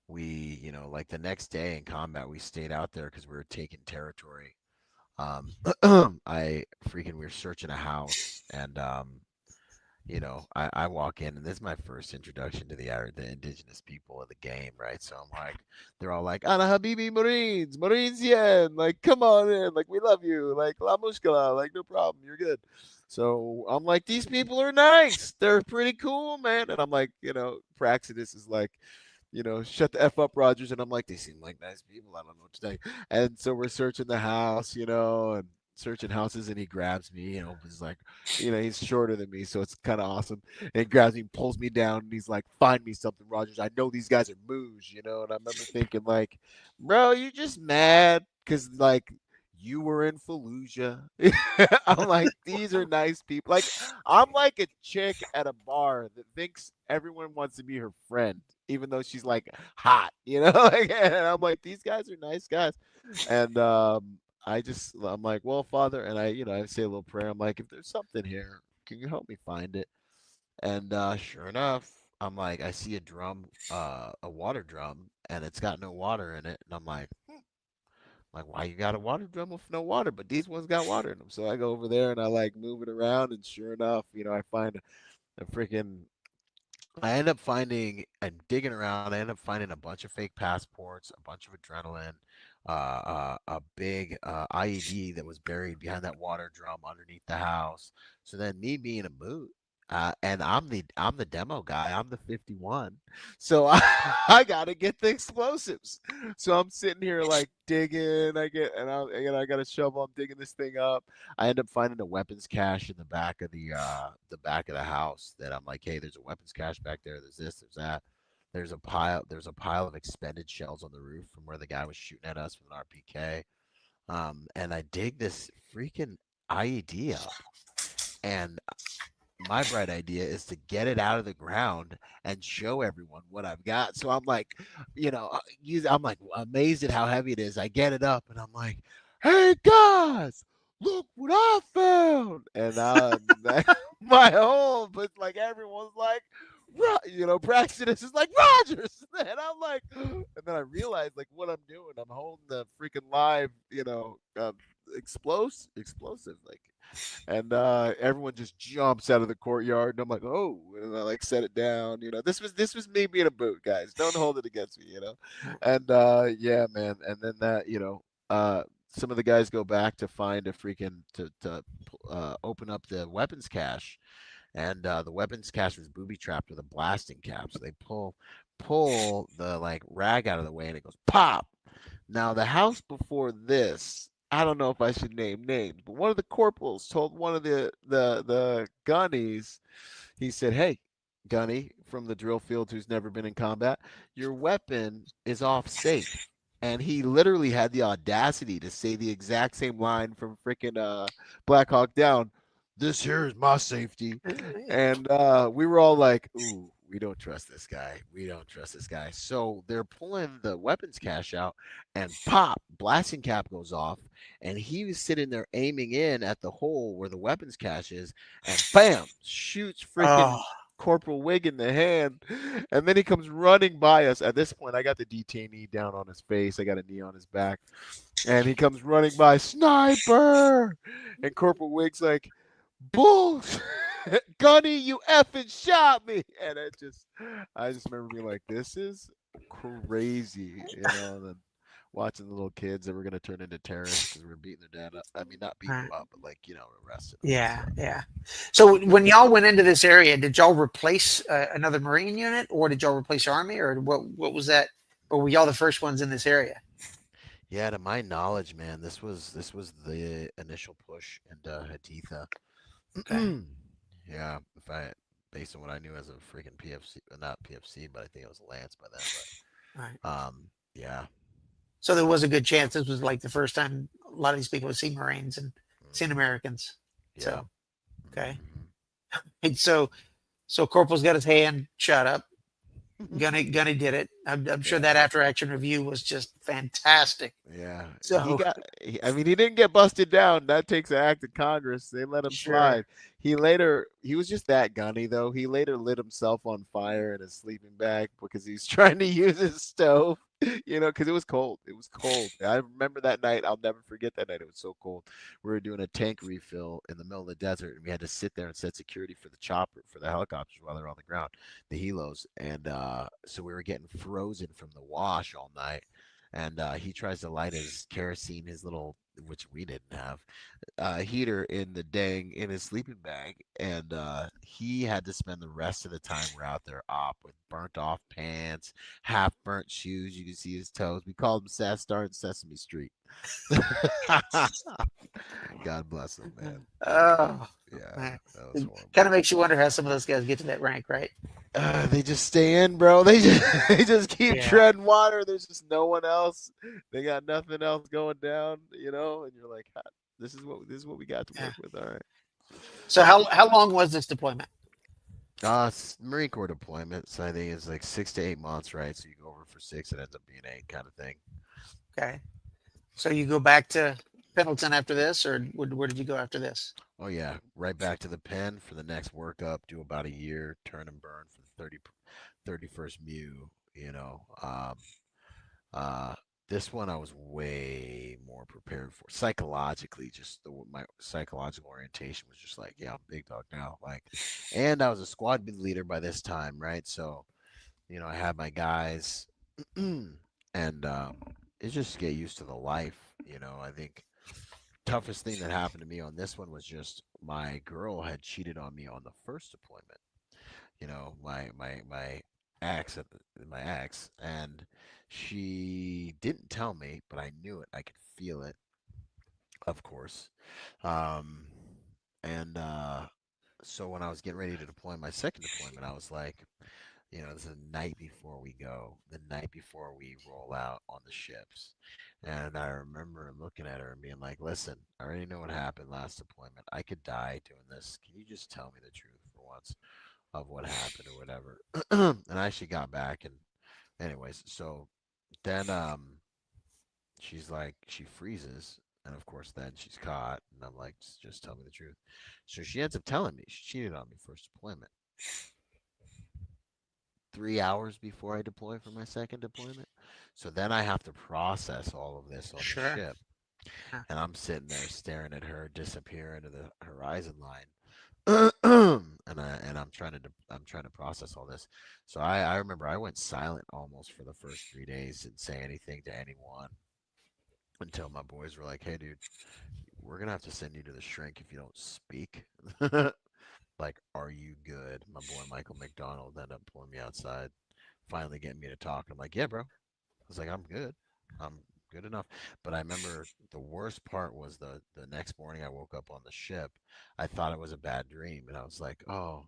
We, like the next day in combat, we stayed out there because we were taking territory. Um, we were searching a house, and I walk in, and this is my first introduction to the indigenous people of the game, right? So I'm like, they're all like, Ana Habibi Marines yen, like, come on in, like, we love you, like, la mushkala, like, no problem, you're good. So I'm like, these people are nice, they're pretty cool, man. And I'm like, Praxidus is like, shut the F up, Rodgers. And I'm like, they seem like nice people. I don't know what to say. And so we're searching the house, and searching houses, and he grabs me, he's like, he's shorter than me, so it's kind of awesome. And he grabs me, pulls me down, and he's like, find me something, Rodgers. I know these guys are moos, And I remember thinking, like, bro, you just mad because, like, you were in Fallujah. I'm like, these are nice people. Like, I'm like a chick at a bar that thinks everyone wants to be her friend, even though she's like hot, Like, and I'm like, these guys are nice guys. And I'm like, well, Father, and I say a little prayer. I'm like, if there's something here, can you help me find it? And sure enough, I'm like, I see a drum, a water drum, and it's got no water in it. And I'm like, why you got a water drum with no water? But these ones got water in them. So I go over there and I like move it around, and sure enough, I find a freaking. I end up finding, I'm digging around. I end up finding a bunch of fake passports, a bunch of adrenaline, a big IED that was buried behind that water drum underneath the house. So then, me being a boot, and I'm the demo guy. I'm the 51, so I gotta get the explosives. So I'm sitting here like digging. I got a shovel. I'm digging this thing up. I end up finding a weapons cache in the back of the house. That I'm like, hey, there's a weapons cache back there. There's this. There's that. There's a pile of expended shells on the roof from where the guy was shooting at us with an RPK. And I dig this freaking IED up, and my bright idea is to get it out of the ground and show everyone what I've got. So I'm like, I'm like amazed at how heavy it is. I get it up, and I'm like, hey guys, look what I found. And my whole, but like everyone's like, Praxidus is like, Rodgers. And I'm like, and then I realized like what I'm doing. I'm holding the freaking live, explosive, like, and everyone just jumps out of the courtyard, and I'm like, oh, and I like set it down. This was me being a boot, guys. Don't hold it against me, And yeah, man. And then some of the guys go back to find a freaking to open up the weapons cache, and the weapons cache was booby trapped with a blasting cap. So they pull the like rag out of the way, and it goes pop. Now the house before this, I don't know if I should name names, but one of the corporals told one of the gunnies, he said, "Hey, gunny from the drill field who's never been in combat, your weapon is off safe." And he literally had the audacity to say the exact same line from freaking Black Hawk Down. This here is my safety. And we were all like, ooh, we don't trust this guy. We don't trust this guy. So they're pulling the weapons cache out, and pop, blasting cap goes off. And he was sitting there aiming in at the hole where the weapons cache is, and bam, shoots freaking
Oh,
Corporal Wig in the hand. And then he comes running by us. At this point, I got the detainee down on his face. I got a knee on his back. And he comes running by, sniper! And Corporal Wig's like, bull, Gunny, you effing shot me. And I just remember being like, this is crazy, and then watching the little kids that were going to turn into terrorists because we were beating their dad up. I mean, not beating
right.
them up, but like, arresting them.
Yeah,
So.
yeah. So when y'all went into this area, did y'all replace another Marine unit, or did y'all replace Army, or what was that? Or were y'all the first ones in this area?
Yeah, to my knowledge, man, this was the initial push into Haditha.
Okay.
Yeah, based on what I knew as a freaking PFC, not PFC, but I think it was a Lance by then.
All right.
But yeah.
So there was a good chance this was like the first time a lot of these people have seen Marines and seen Americans.
Yeah.
So okay,
Mhm.
and so Corporal's got his hand shot up. Gunny did it. I'm sure
Yeah.
that after action review was just fantastic.
Yeah,
So
I mean, he didn't get busted down. That takes an act of Congress. They let him
sure,
slide. He was just that gunny, though. He later lit himself on fire in his sleeping bag because he was trying to use his stove, because it was cold. It was cold. I remember that night. I'll never forget that night. It was so cold. We were doing a tank refill in the middle of the desert, and we had to sit there and set security for the chopper, for the helicopters while they're on the ground, the helos. And so we were getting frozen from the wash all night. And he tries to light his kerosene, his little, which we didn't have, heater in his sleeping bag, and he had to spend the rest of the time we're out there with burnt off pants, half burnt shoes. You can see his toes. We called him Star and Sesame Street. God bless him, man.
oh
Yeah,
man,
that was
it
horrible.
kind of makes you wonder how some of those guys get to that rank, right?
They just stay in, bro. They just keep
Yeah.
treading water. There's just no one else. They got nothing else going down, and you're like, this is what we got to
Yeah.
work with. All right.
So how long was this deployment?
Marine Corps deployment. So I think it's like 6 to 8 months, right? So you go over for 6, it ends up being 8, kind of thing.
Okay, so you go back to Pendleton after this, or where did you go after this?
Oh yeah, right back to the pen for the next workup. Do about a year, turn and burn for the 31st Mew. Uh, this one I was way more prepared for psychologically. Just my psychological orientation was just like, yeah, I'm big dog now. Like, and I was a squad leader by this time, right? So, I had my guys, and it's just get used to the life. I think toughest thing that happened to me on this one was just my girl had cheated on me on the first deployment. My ex my ex, and she didn't tell me, but I knew it. I could feel it, of course. Um, and so when I was getting ready to deploy my second deployment, I was like, this is the night before we go, the night before we roll out on the ships. And I remember looking at her and being like, listen, I already know what happened last deployment. I could die doing this. Can you just tell me the truth for once of what happened or whatever? And I actually got back, and anyways, so then she's like, she freezes. And of course, then she's caught. And I'm like, just tell me the truth. So she ends up telling me she cheated on me first deployment. 3 hours before I deploy for my second deployment. So then I have to process all of this on the
Sure.
ship.
Yeah.
And I'm sitting there staring at her disappear into the horizon line. and I'm trying to process all this. So I remember I went silent almost for the first 3 days, didn't say anything to anyone until my boys were like, hey dude, we're gonna have to send you to the shrink if you don't speak. Like, are you good? My boy Michael McDonald ended up pulling me outside, finally getting me to talk. I'm like, yeah, bro. I was like, I'm good. I'm good enough. But I remember the worst part was the next morning I woke up on the ship. I thought it was a bad dream, and I was like, oh,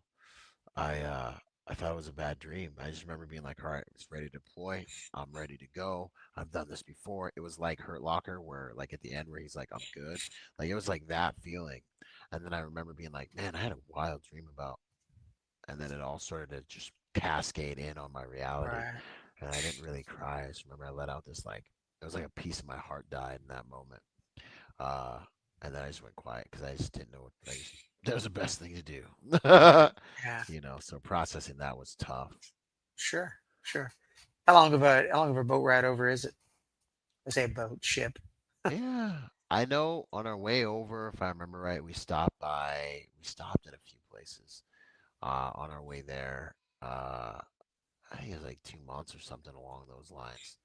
I thought it was a bad dream. I just remember being like, all right, it's ready to deploy. I'm ready to go. I've done this before. It was like Hurt Locker, where like at the end where he's like, I'm good. Like it was like that feeling. And then I remember being like, man, I had a wild dream about, and then it all started to just cascade in on my reality.
Right.
And I didn't really cry. I just remember I let out this like, it was like a piece of my heart died in that moment. And then I just went quiet because I just didn't know what that was the best thing to do.
Yeah.
So processing that was tough.
Sure. How long of a boat ride over is it? I say boat, ship.
Yeah. I know on our way over, if I remember right, we stopped at a few places on our way there. I think it was like 2 months or something along those lines.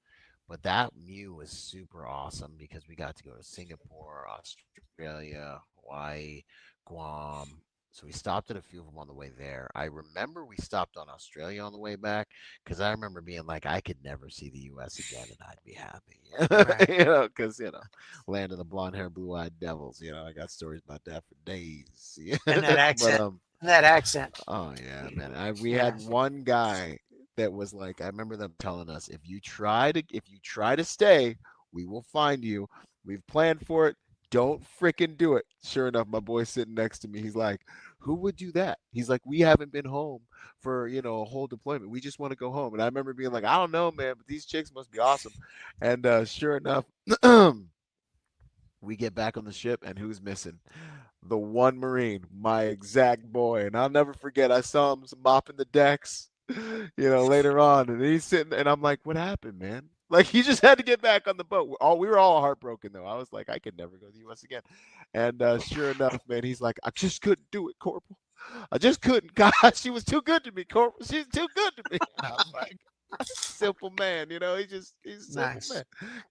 But that Mew was super awesome because we got to go to Singapore, Australia, Hawaii, Guam. So we stopped at a few of them on the way there. I remember we stopped on Australia on the way back because I remember being like, I could never see the U.S. again and I'd be happy.
Right.
Because, land of the blonde hair, blue eyed devils. I got stories about that for days.
And that accent.
But,
that accent.
oh, yeah, man. We
Yeah.
had one guy that was like, I remember them telling us, if you try to stay, We will find you. We've planned for it. Don't freaking do it. Sure enough, my boy's sitting next to me. He's like, who would do that? He's like, we haven't been home for, a whole deployment. We just want to go home. And I remember being like, I don't know, man, but these chicks must be awesome. And sure enough, we get back on the ship, and who's missing? The one Marine, my exact boy. And I'll never forget, I saw him mopping the decks, later on. And he's sitting, and I'm like, what happened, man? Like, he just had to get back on the boat. We were all heartbroken, though. I was like, I could never go to the U.S. again. And sure enough, man, he's like, I just couldn't do it, Corporal. I just couldn't. God, she was too good to me, Corporal. She's too good to me. And I was like, simple man, he's a simple
Nice.
man.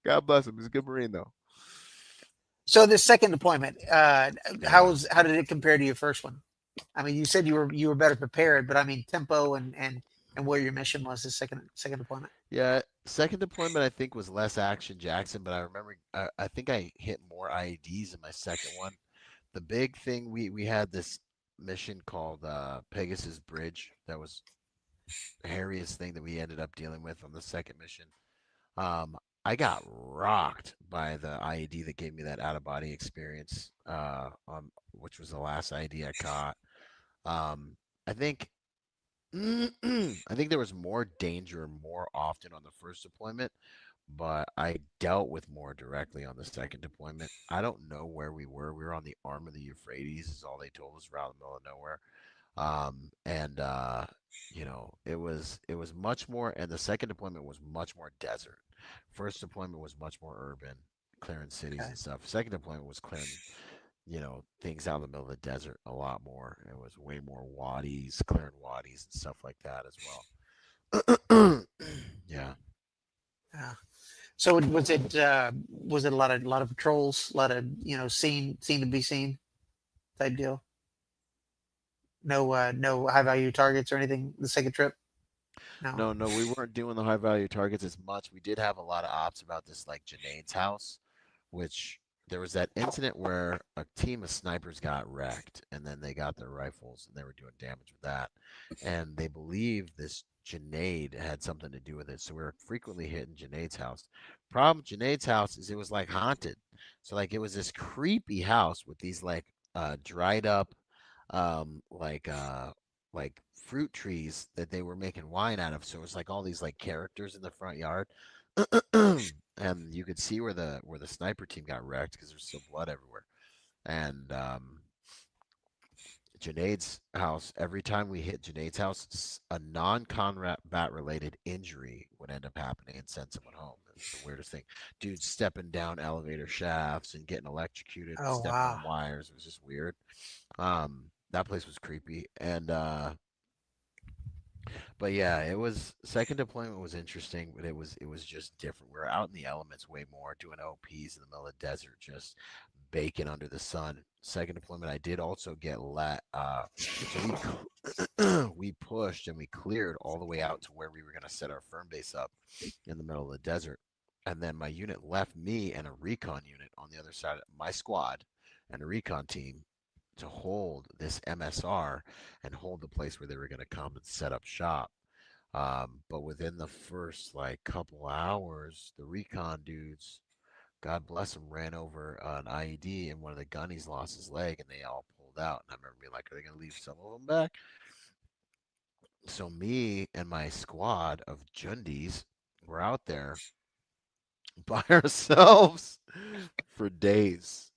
God bless him. He's a good Marine, though.
So this second deployment, how did it compare to your first one? I mean, you said you were better prepared, but I mean tempo and where your mission was the second deployment.
Yeah, second deployment I think was less action Jackson, but I remember I think I hit more IEDs in my second one. The big thing we had this mission called Pegasus Bridge that was the hairiest thing that we ended up dealing with on the second mission. I got rocked by the IED that gave me that out of body experience, which was the last IED I caught. I think there was more danger more often on the first deployment, but I dealt with more directly on the second deployment. I don't know where we were. We were on the arm of the Euphrates, is all they told us. We're out in the middle of nowhere. It was much more, and the second deployment was much more desert. First deployment was much more urban, clearing cities and stuff. Second deployment was clearing, things out in the middle of the desert a lot more. It was way more wadis, clearing wadis and stuff like that as well. Yeah.
Yeah. So was it a lot of patrols, a lot of seen to be seen type deal? No high value targets or anything the second trip?
No, we weren't doing the high value targets as much. We did have a lot of ops about this, like Junaid's house, which there was that incident where a team of snipers got wrecked, and then they got their rifles and they were doing damage with that. And they believed this Junaid had something to do with it. So we were frequently hitting Junaid's house. Problem with Junaid's house is it was like haunted. So like it was this creepy house with these like dried up like fruit trees that they were making wine out of. So it was like all these like characters in the front yard. And you could see where the sniper team got wrecked because there's still blood everywhere. And Junaid's house, every time we hit Junaid's house, a non-combat related injury would end up happening and send someone home. It's the weirdest thing. Dudes stepping down elevator shafts and getting electrocuted and stepping on wires. It was just weird. That place was creepy. And but yeah, it was second deployment was interesting, but it was just different. We were out in the elements way more, doing OPs in the middle of the desert, just baking under the sun. Second deployment, I did also get so we pushed and we cleared all the way out to where we were going to set our firm base up in the middle of the desert. And then my unit left me and a recon unit on the other side of my squad and a recon team to hold this MSR and hold the place where they were going to come and set up shop. But within the first like couple hours, the recon dudes, God bless them, ran over an IED and one of the gunnies lost his leg and they all pulled out. And I remember being like, are they going to leave some of them back? So me and my squad of Jundies were out there by ourselves for days.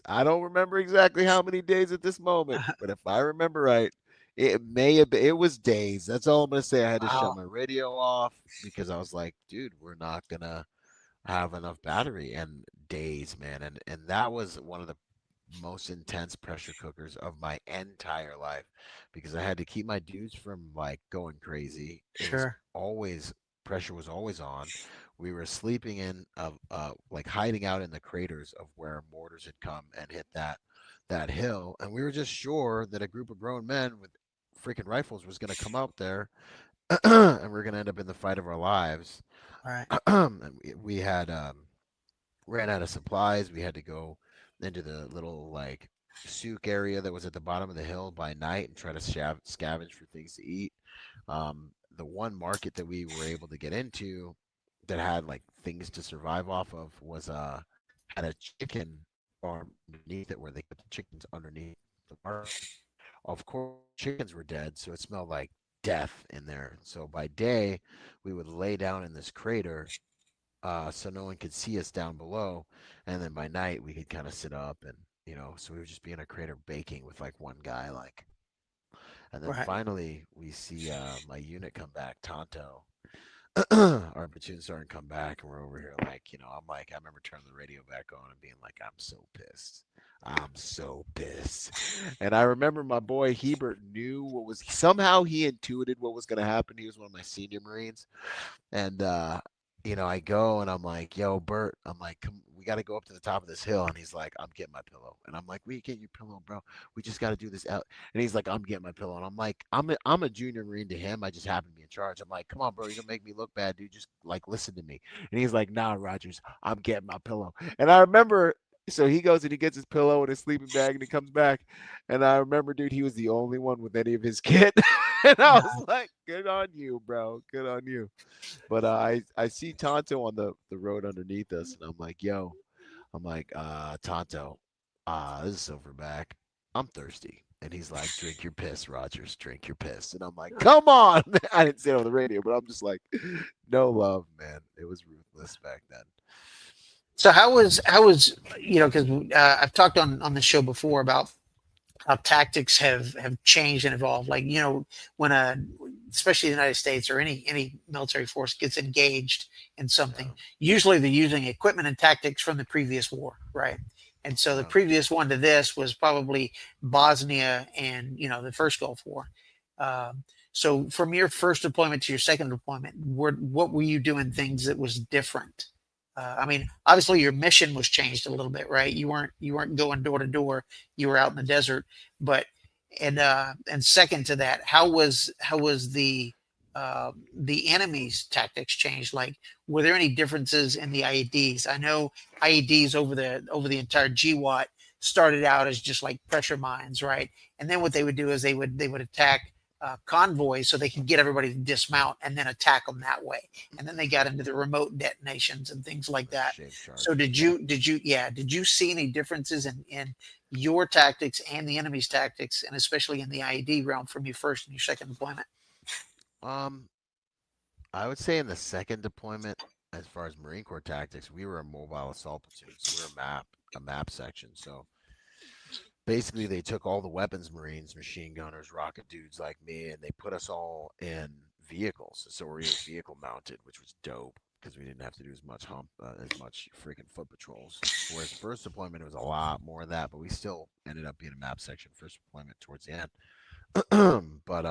I don't remember exactly how many days at this moment, but if I remember right, it was days. That's all I'm gonna say. I had to shut my radio off because I was like, dude, we're not gonna have enough battery. And days, man. And that was one of the most intense pressure cookers of my entire life because I had to keep my dudes from like going crazy. Pressure was always on. We were sleeping in like hiding out in the craters of where mortars had come and hit that hill, and we were just sure that a group of grown men with freaking rifles was going to come out there and we we're going to end up in the fight of our lives.
Right.
And we had ran out of supplies. We had to go into the little like souk area that was at the bottom of the hill by night and try to scavenge for things to eat. The one market that we were able to get into, that had like things to survive off of was had a chicken farm underneath it where they put the chickens underneath the barn. Of course, chickens were dead, so it smelled like death in there. So by day, we would lay down in this crater, so no one could see us down below, and then by night we could kind of sit up and so we would just be in a crater baking with like one guy, like, and then
Right.
finally we see my unit come back, Tonto. Our platoon starting to come back, and we're over here like, I'm like, I remember turning the radio back on and being like, I'm so pissed. I'm so pissed. And I remember my boy Hebert knew somehow he intuited what was going to happen. He was one of my senior Marines. And, I go and I'm like, yo, Bert, I'm like, come, we got to go up to the top of this hill. And he's like, I'm getting my pillow. And I'm like, where you get your pillow, bro? We just got to do this out. And he's like, I'm getting my pillow. And I'm like, I'm a junior Marine to him. I just happen to be in charge. I'm like, come on, bro, you're gonna make me look bad, dude. Just like listen to me. And he's like, nah, Rogers, I'm getting my pillow. And I remember, so he goes and he gets his pillow and his sleeping bag and he comes back. And I remember, dude, he was the only one with any of his kit. And I was like, good on you, bro. Good on you. But I see Tonto on the road underneath us, and I'm like, yo, Tonto, this is Silverback. I'm thirsty. And he's like, drink your piss, Rogers, drink your piss. And I'm like, come on. I didn't say it on the radio, but I'm just like, no love, man. It was ruthless back then.
So how was because I've talked on the show before about how tactics have changed and evolved. Like, when especially the United States or any military force gets engaged in something, usually they're using equipment and tactics from the previous war, right? And so the previous one to this was probably Bosnia and the first Gulf War. So from your first deployment to your second deployment, what were you doing things that was different? I mean, obviously your mission was changed a little bit, right? You weren't going door to door. You were out in the desert. But and second to that, how was the enemy's tactics changed? Like, were there any differences in the IEDs? I know IEDs over the entire GWAT started out as just like pressure mines, right? And then what they would do is they would attack convoys so they could get everybody to dismount and then attack them that way. And then they got into the remote detonations and things like that. So did you see any differences in your tactics and the enemy's tactics, and especially in the IED realm from your first and your second deployment?
I would say in the second deployment, as far as Marine Corps tactics, we were a mobile assault platoon, so we were a map section. So basically, they took all the weapons Marines, machine gunners, rocket dudes like me, and they put us all in vehicles. So we were vehicle mounted, which was dope because we didn't have to do as much freaking foot patrols. Whereas first deployment, it was a lot more of that, but we still ended up being a map section first deployment towards the end. But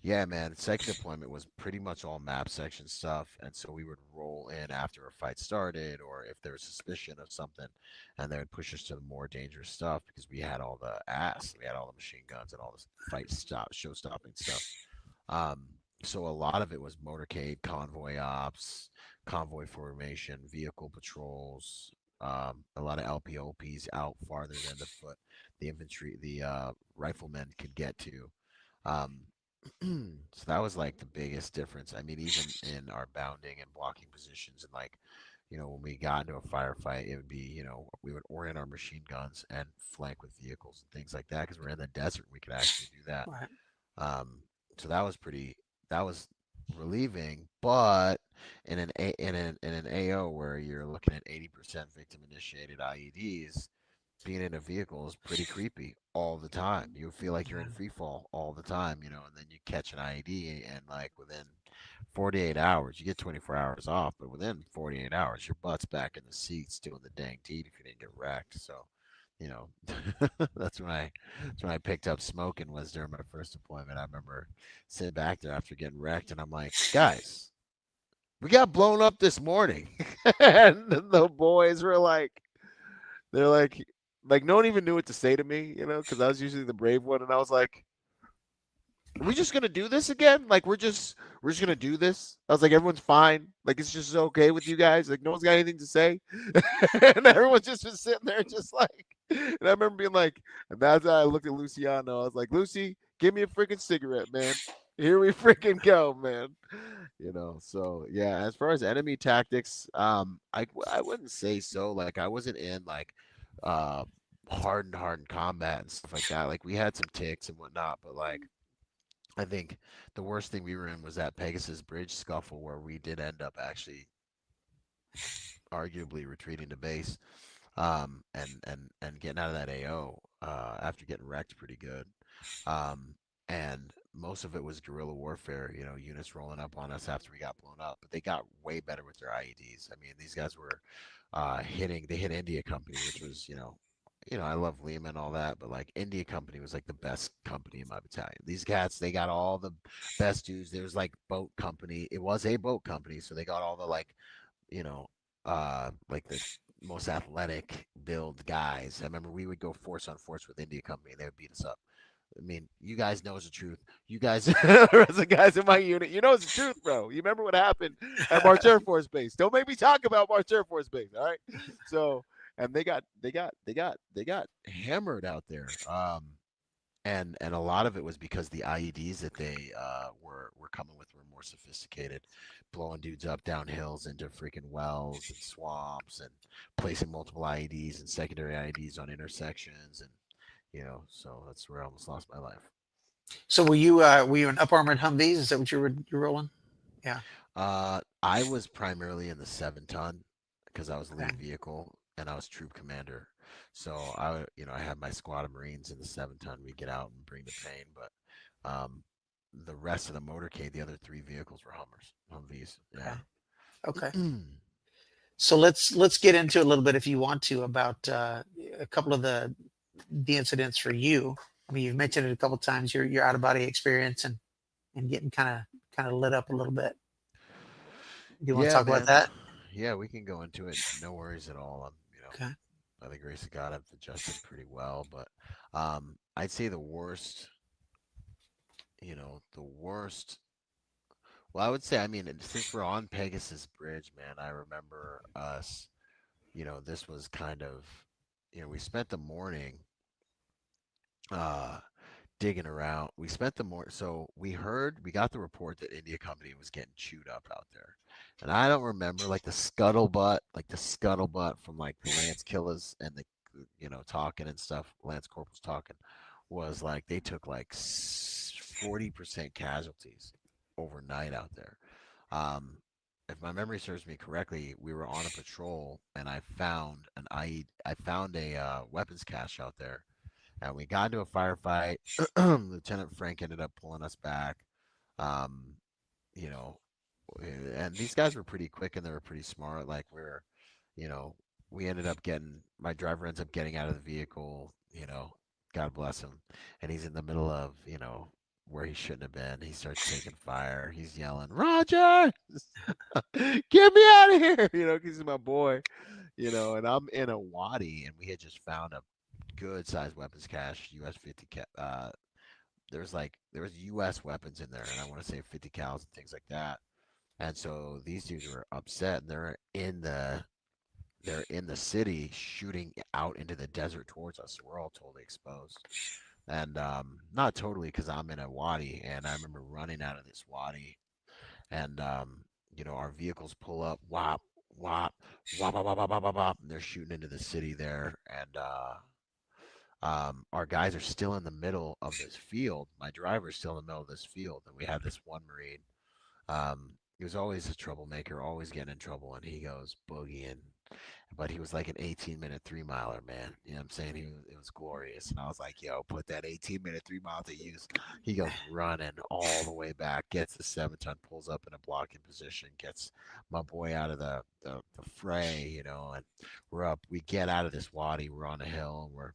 yeah, man, second deployment was pretty much all map section stuff, and so we would roll in after a fight started, or if there was suspicion of something, and they would push us to the more dangerous stuff because we had all the we had all the machine guns and all the show-stopping stuff. So a lot of it was motorcade, convoy ops, convoy formation, vehicle patrols, a lot of LPOPs out farther than the infantry, the riflemen could get to. So that was like the biggest difference. I mean, even in our bounding and blocking positions, and like, when we got into a firefight, it would be, we would orient our machine guns and flank with vehicles and things like that because we're in the desert. We could actually do that.
Right.
So that was relieving. But in an AO where you're looking at 80% victim initiated IEDs, being in a vehicle is pretty creepy all the time. You feel like you're in free fall all the time, and then you catch an IED and like within 48 hours, you get 24 hours off, but within 48 hours, your butt's back in the seats doing the dang deed if you didn't get wrecked. So, that's when I picked up smoking was during my first deployment. I remember sitting back there after getting wrecked and I'm like, guys, we got blown up this morning. And the boys were like, they're like no one even knew what to say to me, because I was usually the brave one. And I was like, are we just going to do this again? Like, we're just going to do this. I was like, everyone's fine. Like, it's just okay with you guys. Like, no one's got anything to say. And everyone's just been sitting there just like, and I remember being like, and that's how I looked at Luciano. I was like, Lucy, give me a freaking cigarette, man. Here we freaking go, man. So yeah, as far as enemy tactics, I wouldn't say so. Like I wasn't in like uh hardened combat and stuff like that. Like we had some ticks and whatnot, but like I think the worst thing we were in was that Pegasus Bridge scuffle where we did end up actually arguably retreating to base, and getting out of that AO after getting wrecked pretty good. Um, and most of it was guerrilla warfare, units rolling up on us after we got blown up. But they got way better with their IEDs. I mean, these guys were they hit India Company, which was, I love Lima and all that, but like India Company was like the best company in my battalion. These cats, they got all the best dudes. There was like boat company. It was a boat company, so they got all the like, you know, like the most athletic build guys. I remember we would go force on force with India Company and they would beat us up. I mean, you guys know it's the truth. You guys, the guys in my unit, you know it's the truth, bro. You remember what happened at March Air Force Base? Don't make me talk about March Air Force Base, all right? So, and they got hammered out there. And a lot of it was because the IEDs that they were coming with were more sophisticated, blowing dudes up down hills into freaking wells and swamps, and placing multiple IEDs and secondary IEDs on intersections, and so that's where I almost lost my life.
So were you in up armored Humvees? Is that what you're rolling? Yeah.
I was primarily in the 7-ton because I was
Okay.
lead vehicle and I was troop commander. So I had my squad of Marines in the 7-ton. We get out and bring the pain, but the rest of the motorcade, the other three vehicles were Humvees. Yeah.
Okay. So let's get into a little bit, if you want to, about a couple of the incidents for you. I mean, you've mentioned it a couple of times. Your out of body experience and getting kind of lit up a little bit. Do you want to
Yeah,
talk about
man.
that?
Yeah, we can go into it. No worries at all.
Okay.
By the grace of God, I've adjusted pretty well. But I'd say the worst, the worst. Well, I would say, I mean, since we're on Pegasus Bridge, man, I remember us, this was kind of, we spent the morning uh digging around. We spent the morning, so we got the report that India Company was getting chewed up out there. And I don't remember like the scuttlebutt from like the Lance Killers and the, talking and stuff, Lance Corporals talking, was like they took like 40% casualties overnight out there. Um, if my memory serves me correctly, we were on a patrol and I found a weapons cache out there, and we got into a firefight. Lieutenant Frank ended up pulling us back. Um, you know, and these guys were pretty quick and they were pretty smart. Like you know, we ended up getting my driver ends up getting out of the vehicle. God bless him, and he's in the middle of where he shouldn't have been. He starts taking fire. He's yelling, "Roger, get me out of here!" Because he's my boy. And I'm in a wadi, and we had just found a good sized weapons cache, US 50 there was US weapons in there, and I want to say 50 cals and things like that. And so these dudes were upset, and they're in the city shooting out into the desert towards us. So we're all totally exposed. And not totally, because I'm in a wadi, and I remember running out of this wadi, and our vehicles pull up, whop, whop, whop, whop, whop, whop, whop, whop, and they're shooting into the city there, and our guys are still in the middle of this field. My driver's still in the middle of this field, and we have this one Marine. He was always a troublemaker, always getting in trouble, and he goes boogieing. But he was like an 18-minute 3-miler, man. You know what I'm saying? It was glorious. And I was like, yo, put that 18-minute 3 mile to use. He goes running all the way back, gets the 7-ton, pulls up in a blocking position, gets my boy out of the fray, and we're up. We get out of this wadi, we're on a hill, and we're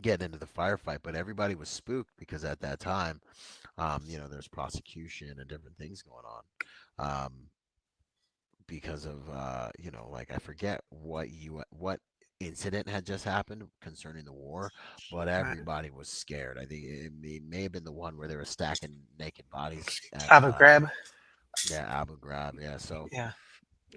getting into the firefight. But everybody was spooked because at that time, there's prosecution and different things going on. Because of like I forget what incident had just happened concerning the war, but
Right.
everybody was scared. I think it may have been the one where they were stacking naked bodies at
Abu Grab.
yeah, Abu Ghraib. Yeah, so
Yeah.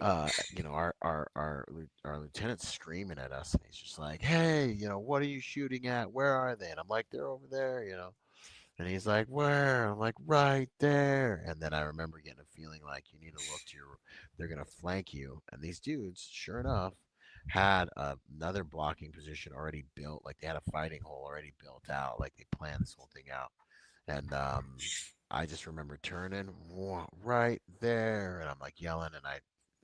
our lieutenant's screaming at us, and he's just like, hey, what are you shooting at? Where are they? And I'm like, they're over there. And he's like, "Where?" I'm like, "Right there." And then I remember getting a feeling like you need to look to your, they're gonna flank you. And these dudes, sure enough, had another blocking position already built. Like they had a fighting hole already built out. Like they planned this whole thing out. And I just remember turning right there, and I'm like yelling, and I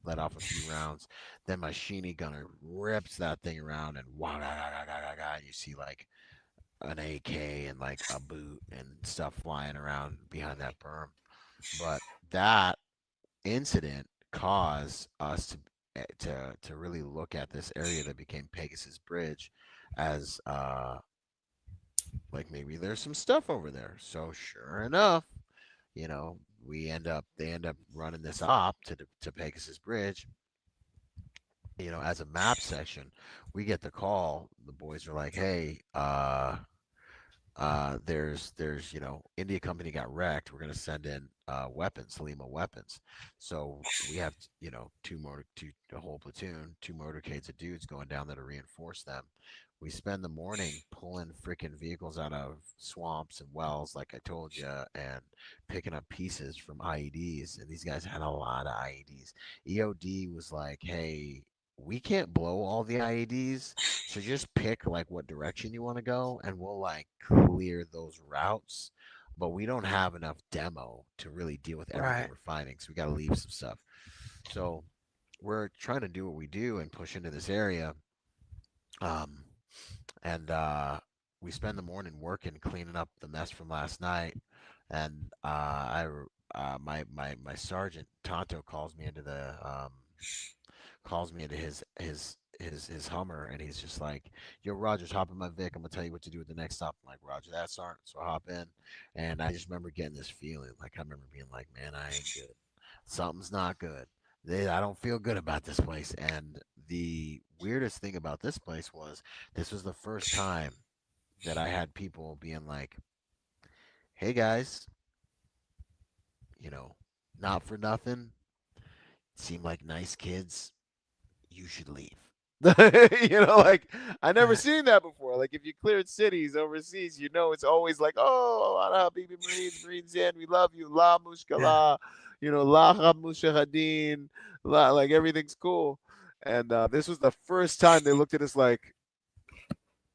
let off a few rounds. Then my sheeny gunner rips that thing around, and wah, gah, gah, gah, gah, gah, gah, you see like an AK and like a boot and stuff flying around behind that berm. But that incident caused us to really look at this area that became Pegasus Bridge as like maybe there's some stuff over there. So sure enough, you know, they end up running this op to Pegasus Bridge. You know, as a map section, we get the call. The boys are like, "Hey, there's India company got wrecked. We're gonna send in weapons, Lima weapons." So we have two a whole platoon, two motorcades of dudes going down there to reinforce them. We spend the morning pulling freaking vehicles out of swamps and wells, like I told you, and picking up pieces from IEDs. And these guys had a lot of IEDs. EOD was like, "Hey, we can't blow all the IEDs, so just pick like what direction you want to go, and we'll like clear those routes. But we don't have enough demo to really deal with everything
Right.
we're finding, so we got to leave some stuff." So we're trying to do what we do and push into this area. Um, and we spend the morning working, cleaning up the mess from last night. And my sergeant Tonto calls me into his Hummer, and he's just like, "Yo, Rogers, hop in my Vic. I'm gonna tell you what to do at the next stop." I'm like, "Roger that, Sergeant." So I hop in, and I just remember getting this feeling. Like I remember being like, "Man, I ain't good. Something's not good. I don't feel good about this place." And the weirdest thing about this place was this was the first time that I had people being like, "Hey guys, you know, not for nothing, seem like nice kids. You should leave." Like I never
Right.
seen that before. Like if you cleared cities overseas, it's always like, "Oh, ala habibi Marines in, we love you, la
Yeah.
mushkala, la mushahadin, la," like everything's cool. And this was the first time they looked at us like,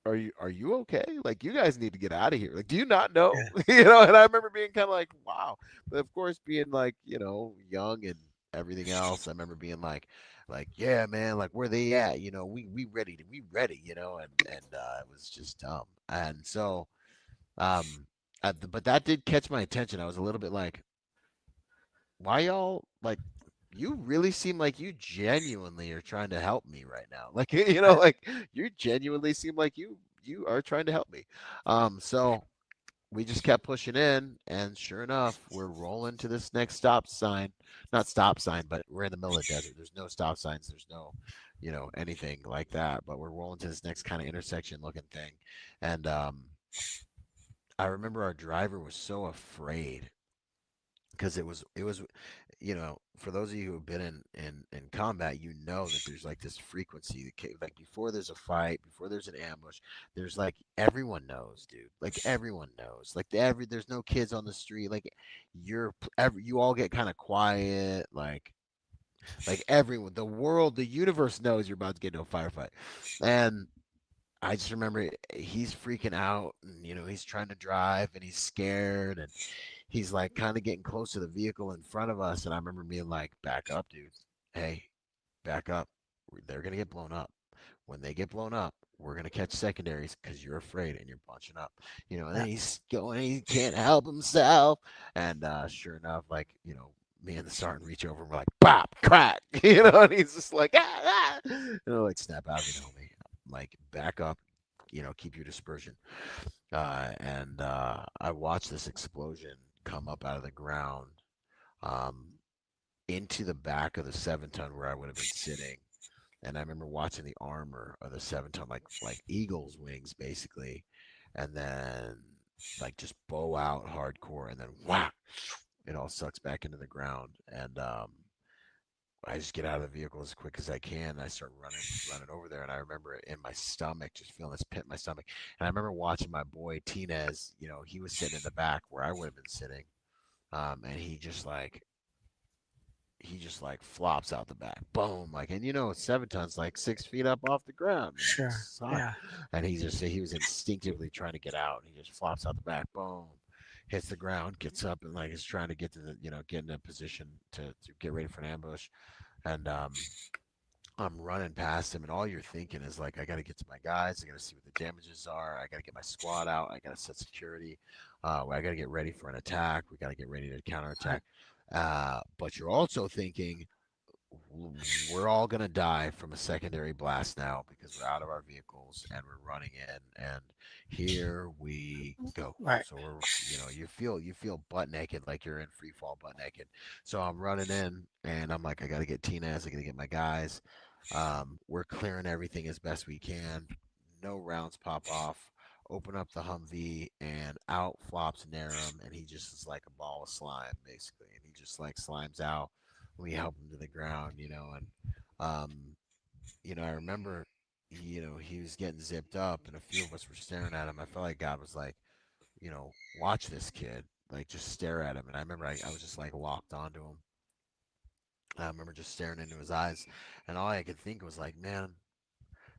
"Are you okay? Like you guys need to get out of here. Like, do you not know?"
Yeah.
And I remember being kind of like, "Wow," but of course, being like, young and everything else, I remember being like, "Yeah, man, like where they at? We ready, and it was just dumb. And so, but that did catch my attention. I was a little bit like, "Why y'all like?" You really seem like you genuinely are trying to help me right now. Like,
Right.
like you genuinely seem like you are trying to help me. So we just kept pushing in, and sure enough, we're rolling to this next stop sign. Not stop sign, but we're in the middle of the desert. There's no stop signs. There's no, anything like that. But we're rolling to this next kind of intersection looking thing. And I remember our driver was so afraid because it was for those of you who have been in combat, that there's like this frequency like before there's a fight, before there's an ambush, there's like everyone knows, dude, like everyone knows, like there's no kids on the street, like you all get kind of quiet, like everyone, the world, the universe knows you're about to get into a firefight. And I just remember he's freaking out, and he's trying to drive, and he's scared, and he's like kind of getting close to the vehicle in front of us. And I remember being like, "Back up, dude. Hey, back up. They're gonna get blown up. When they get blown up, we're gonna catch secondaries because you're afraid and you're bunching up." And then
Yeah.
he's going, he can't help himself. And sure enough, like, me and the sergeant reach over and we're like, "Pop, crack," and he's just like, "Ah, ah," like, "Snap out of it, homie. Like, back up, keep your dispersion." And I watched this explosion come up out of the ground, um, into the back of the 7-ton where I would have been sitting. And I remember watching the armor of the 7-ton, like eagle's wings, basically, and then like just bow out hardcore, and then wow, it all sucks back into the ground. And I just get out of the vehicle as quick as I can. And I start running over there, and I remember it in my stomach, just feeling this pit in my stomach. And I remember watching my boy Tinez. He was sitting in the back where I would have been sitting, and he just like flops out the back, boom, like, and 7 tons, like 6 feet up off the ground, man.
Sure.
It's hot.
Yeah.
And he was instinctively trying to get out, and he just flops out the back, boom, hits the ground, gets up, and like is trying to get to the, get in a position to get ready for an ambush. And I'm running past him, and all you're thinking is like, I got to get to my guys. I got to see what the damages are. I got to get my squad out. I got to set security. I got to get ready for an attack. We got to get ready to counterattack. But you're also thinking, we're all going to die from a secondary blast now because we're out of our vehicles and we're running in, and here we go.
Right.
So you feel butt naked, like you're in free fall butt naked. So I'm running in, and I'm like, I got to get Tinez. I got to get my guys. We're clearing everything as best we can. No rounds pop off. Open up the Humvee, and out flops Narum, and he just is like a ball of slime, basically. And he just like slimes out. We help him to the ground, and I remember, he was getting zipped up, and a few of us were staring at him. I felt like God was like, watch this kid, like just stare at him. And I remember I was just like locked onto him. I remember just staring into his eyes, and all I could think was like, man,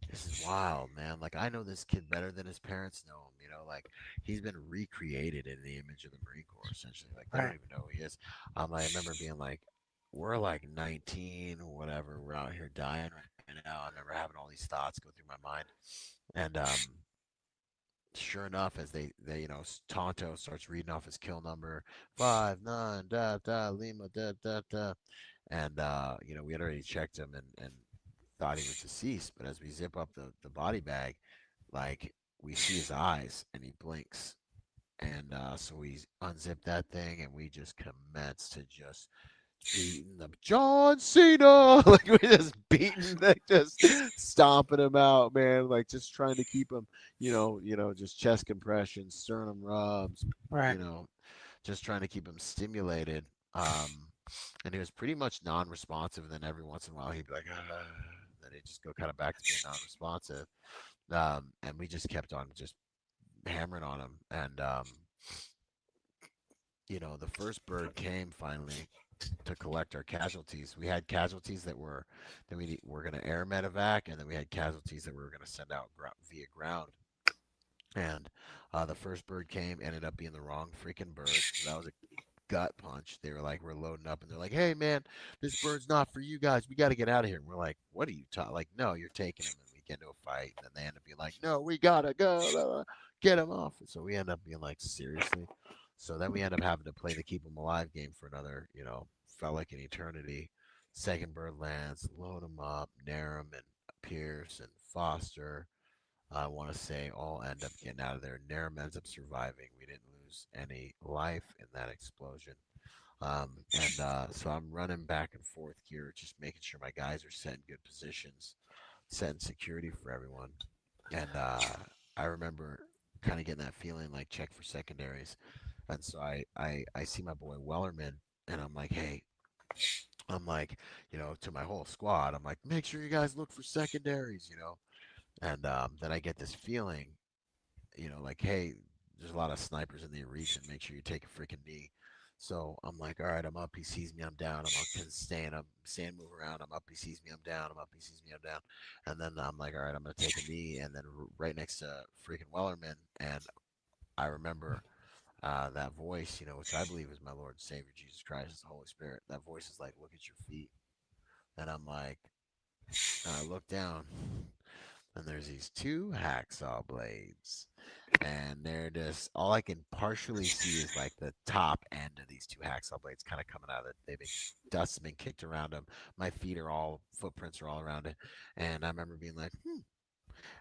this is wild, man. Like, I know this kid better than his parents know him. Like, he's been recreated in the image of the Marine Corps, essentially. Like, they don't
Right.
even know who he is. I remember being like, we're like 19 or whatever. We're out here dying right now. I remember having all these thoughts go through my mind. And sure enough, as they Tonto starts reading off his kill number, 5-9, da da, Lima, da da da. And we had already checked him and thought he was deceased. But as we zip up the body bag, like, we see his eyes, and he blinks. And so we unzip that thing, and we just commence to just beating the John Cena. Like, we just beating, like, just stomping him out, man. Like, just trying to keep him, just chest compressions, sternum rubs,
Right.
just trying to keep him stimulated. And he was pretty much non-responsive. And then every once in a while, he'd be like, then he'd just go kind of back to being non-responsive. And we just kept on just hammering on him. And the first bird came finally to collect our casualties. We had casualties that were going to air medevac, and then we had casualties that we were going to send out via ground. And the first bird came, ended up being the wrong freaking bird. So that was a gut punch. They were like, we're loading up, and they're like, hey man, this bird's not for you guys. We got to get out of here. And we're like, what are you talking? Like, no, you're taking him. And we get into a fight, and then they end up being like, no, we gotta go, get him off. And so we end up being like, seriously. So then we end up having to play the keep him alive game for another, felt like an eternity. Second bird lands, load him up, Narum and Pierce and Foster, I want to say, all end up getting out of there. Narum ends up surviving. We didn't lose any life in that explosion. So I'm running back and forth here, just making sure my guys are set in good positions, setting security for everyone. And I remember kind of getting that feeling like check for secondaries. And so I see my boy Wellerman, and I'm like, hey, to my whole squad, I'm like, make sure you guys look for secondaries, And then I get this feeling, like, hey, there's a lot of snipers in the region. Make sure you take a freaking knee. So I'm like, all right, I'm up. He sees me, I'm down. I'm up, staying, move around. I'm up. He sees me, I'm down. I'm up. He sees me, I'm down. And then I'm like, all right, I'm gonna take a knee. And then right next to freaking Wellerman, and I remember that voice, which I believe is my Lord and Savior Jesus Christ, the Holy Spirit. That voice is like, look at your feet. And I'm like, and I look down, and there's these two hacksaw blades, and they're just, all I can partially see is like the top end of these two hacksaw blades kind of coming out of it. They've been, dust has been kicked around them. My feet are all, footprints are all around it. And I remember being like,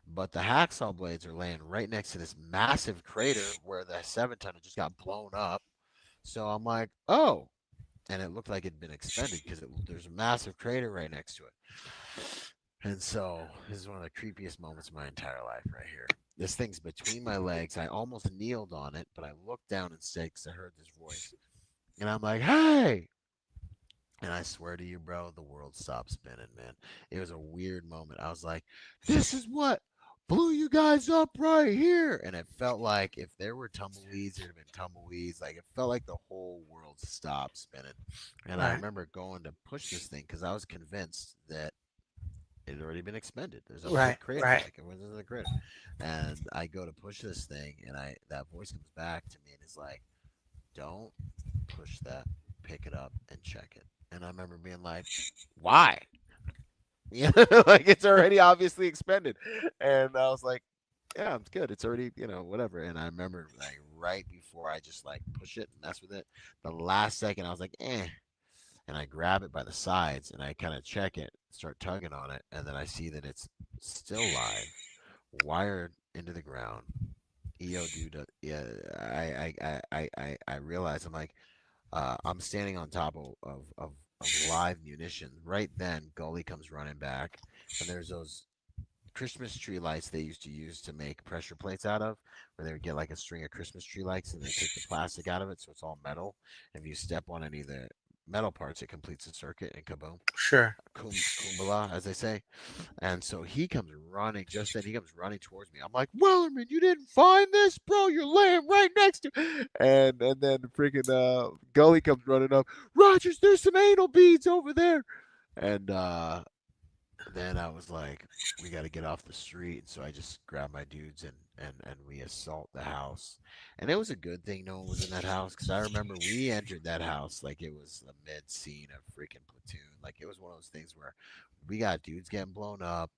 But the hacksaw blades are laying right next to this massive crater where the 7-tonner just got blown up. So I'm like, oh. And it looked like it'd been expended because there's a massive crater right next to it. And so this is one of the creepiest moments of my entire life right here. This thing's between my legs. I almost kneeled on it, but I looked down instead because I heard this voice. And I'm like, hey. And I swear to you, bro, the world stopped spinning, man. It was a weird moment. I was like, this is what blew you guys up right here. And it felt like if there were tumbleweeds, there'd have been tumbleweeds. Like it felt like the whole world stopped spinning. And I
Right.
remember going to push this thing because I was convinced that it had already been expended. There's a
Right.
big crater,
Right.
like it was in the crater. And I go to push this thing, and that voice comes back to me and is like, don't push that, pick it up and check it. And I remember being like, why? Yeah, like it's already obviously expended. And I was like, yeah, it's good. It's already, whatever. And I remember like right before I just like push it and mess with it, the last second I was like, eh. And I grab it by the sides and I kind of check it, start tugging on it, and then I see that it's still live, wired into the ground. EO yeah, I realize I'm like, I'm standing on top of live munition. Right then, Gully comes running back, and there's those Christmas tree lights they used to use to make pressure plates out of, where they would get like a string of Christmas tree lights and they take the plastic out of it, so it's all metal. And if you step on any of the metal parts, it completes the circuit, and kaboom,
Sure.
kumbala, as they say. And so he comes running, just then he comes running towards me. I'm like, Wellerman, you didn't find this, bro? You're laying right next to. And then freaking Gully comes running up. Rogers, there's some anal beads over there. And then I was like, we got to get off the street. So I just grabbed my dudes and we assault the house. And it was a good thing no one was in that house because I remember we entered that house like it was a mid scene of freaking Platoon. Like it was one of those things where we got dudes getting blown up.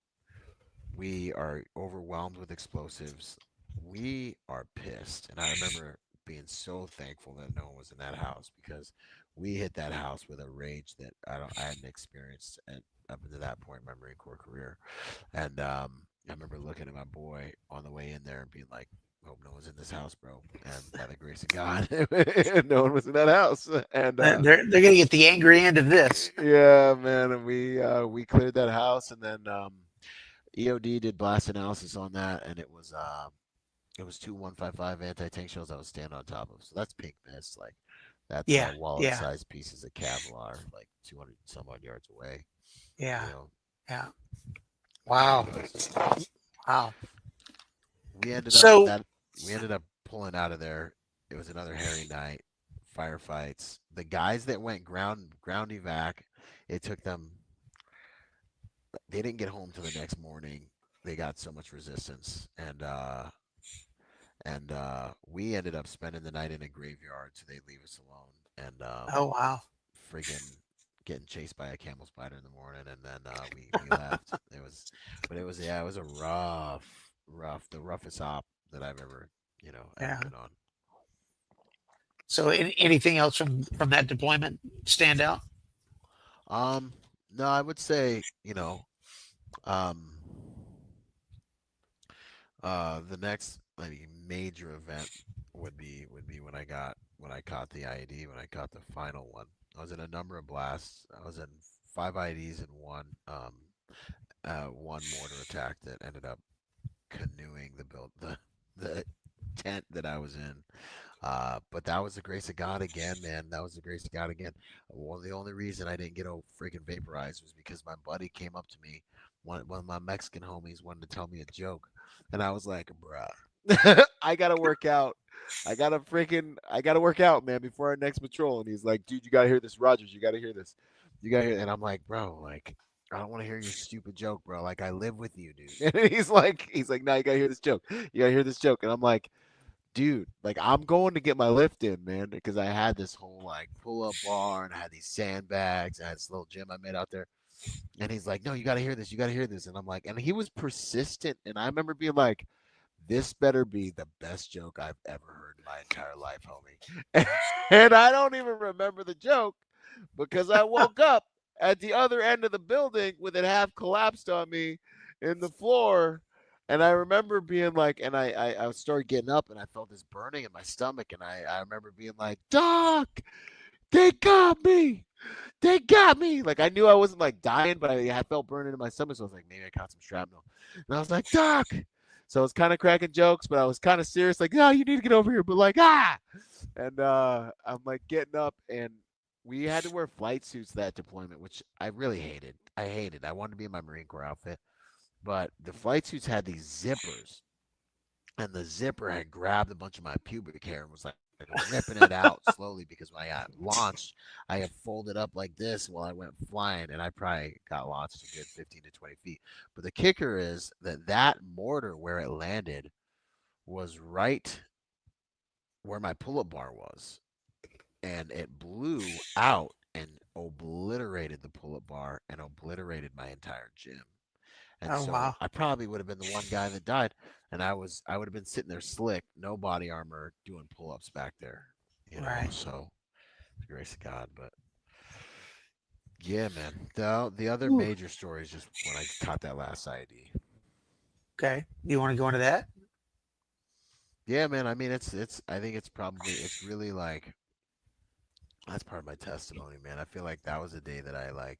We are overwhelmed with explosives. We are pissed. And I remember being so thankful that no one was in that house because we hit that house with a rage that I hadn't experienced up until that point in my Marine Corps career. And I remember looking at my boy on the way in there and being like, hope no one's in this house, bro. And by the grace of God, no one was in that house. And
They're gonna get the angry end of this.
yeah, man. And we cleared that house, and then EOD did blast analysis on that, and it was two 155 anti-tank shells I was standing on top of. So that's pink mist, like that's
Yeah. Yeah.
wallet-sized pieces of Kevlar, like 200 some odd yards away.
Yeah.
You know,
Yeah. Wow. Wow.
we ended
So-
up that we ended up pulling out of there. It was another hairy night, firefights. The guys that went ground evac, it took them. They didn't get home till the next morning. They got so much resistance, and we ended up spending the night in a graveyard, so they leave us alone. And
Oh wow.
friggin' getting chased by a camel spider in the morning, and then we left. It was a the roughest op that I've ever
Yeah.
been on.
So anything else from that deployment stand out?
No, I would say the next maybe major event would be when I caught the IED, when I caught the final one. I was in a number of blasts. I was in 5 IEDs and one mortar attack that ended up canoeing the tent that I was in. But that was the grace of God again, man. That was the grace of God again. Well, the only reason I didn't get freaking vaporized was because my buddy came up to me. One of my Mexican homies wanted to tell me a joke, and I was like, bruh, I gotta work out. I gotta work out, man, before our next patrol. And he's like, dude, you gotta hear this, Rogers. You gotta hear this. You gotta hear. And I'm like, bro, like, I don't want to hear your stupid joke, bro. Like, I live with you, dude. And he's like, no, you gotta hear this joke. You gotta hear this joke. And I'm like, dude, like, I'm going to get my lift in, man, because I had this whole like pull-up bar and I had these sandbags. I had this little gym I made out there. And he's like, no, you gotta hear this. You gotta hear this. And I'm like, and he was persistent. And I remember being like, this better be the best joke I've ever heard in my entire life, homie. And I don't even remember the joke because I woke up at the other end of the building with it half collapsed on me in the floor. And I remember being like, and I started getting up and I felt this burning in my stomach. And I remember being like, Doc, they got me. They got me. Like, I knew I wasn't like dying, but I felt burning in my stomach. So I was like, maybe I caught some shrapnel. And I was like, Doc. So I was kind of cracking jokes, but I was kind of serious. Like, no, you need to get over here. But like, ah. And I'm like getting up and we had to wear flight suits that deployment, which I really hated. I hated. I wanted to be in my Marine Corps outfit, but the flight suits had these zippers, and the zipper had grabbed a bunch of my pubic hair and was like ripping it out slowly because when I got launched, I had folded up like this while I went flying, and I probably got launched a good 15 to 20 feet. But the kicker is that mortar where it landed was right where my pull-up bar was, and it blew out and obliterated the pull-up bar and obliterated my entire gym. And
Oh
so
wow.
I probably would have been the one guy that died, and I would have been sitting there slick, no body armor, doing pull-ups back there,
Right.
So the grace of God. But yeah, man. The other
Ooh.
major story is just when I caught that last IED.
Okay. You want to go into that?
Yeah, man. I mean, it's I think it's really like that's part of my testimony, man. I feel like that was a day that I like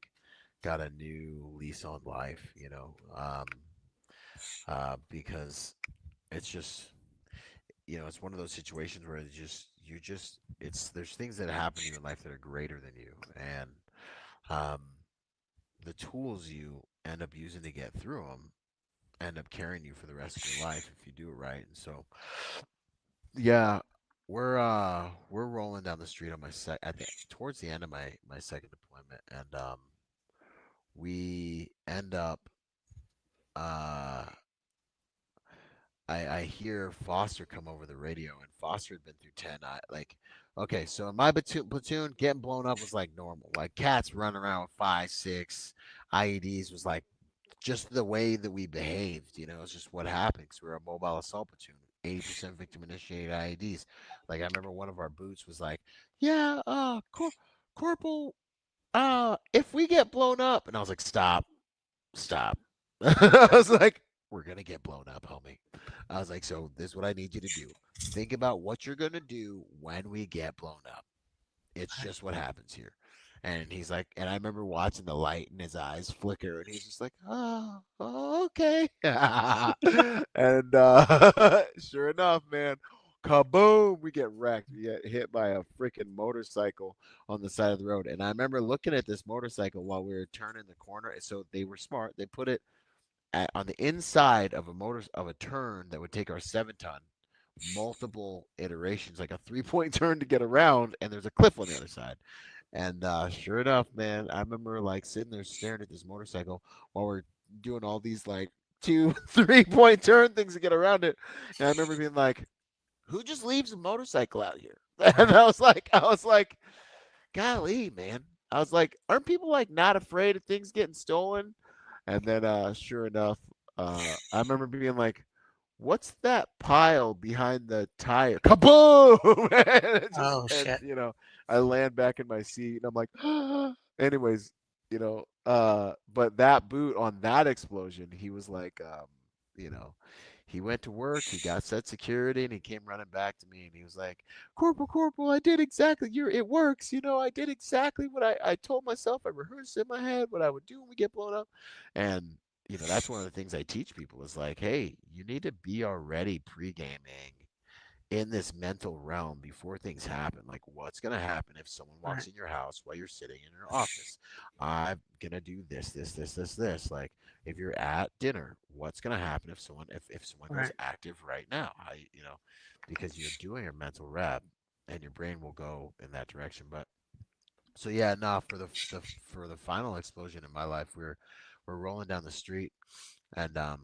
got a new lease on life, because it's just, it's one of those situations where there's things that happen in your life that are greater than you, and the tools you end up using to get through them end up carrying you for the rest of your life if you do it right. And so, yeah, we're rolling down the street on towards the end of my second deployment, and we end up I hear Foster come over the radio, and Foster had been through 10. Okay, so in my platoon, getting blown up was like normal. Like cats running around with 5, 6 IEDs was like just the way that we behaved. It's just what happened because we were a mobile assault platoon. 80% victim initiated IEDs. Like I remember one of our boots was like, "Yeah, Corporal, if we get blown up," and I was like, "Stop." I was like, "We're gonna get blown up, homie." I was like, "So this is what I need you to do. Think about what you're gonna do when we get blown up. It's just what happens here." And he's like, and I remember watching the light in his eyes flicker, and he's just like, "Oh, okay." And sure enough, man, kaboom, we get wrecked. We get hit by a freaking motorcycle on the side of the road. And I remember looking at this motorcycle while we were turning the corner. So they were smart. They put it on the inside of a turn that would take our 7-ton, multiple iterations, like a 3-point turn to get around, and there's a cliff on the other side. And sure enough, man, I remember like sitting there staring at this motorcycle while we're doing all these like 2, 3-point turn things to get around it. And I remember being like, "Who just leaves a motorcycle out here?" And I was like, golly, man. I was like, aren't people like not afraid of things getting stolen? And then sure enough, I remember being like, "What's that pile behind the tire?" Kaboom!
Oh shit.
I land back in my seat and I'm like, anyways, but that boot on that explosion, he was like, he went to work, he got set security, and he came running back to me and he was like, Corporal, I did exactly, it works. I did exactly what I told myself. I rehearsed in my head what I would do when we get blown up. And, that's one of the things I teach people is like, hey, you need to be already pre-gaming in this mental realm before things happen. Like, what's going to happen if someone walks in your house while you're sitting in your office? I'm going to do this. Like, if you're at dinner, what's going to happen if someone goes active right now? Because you're doing a mental rep and your brain will go in that direction. But so yeah, no, for the final explosion in my life, we're rolling down the street, and I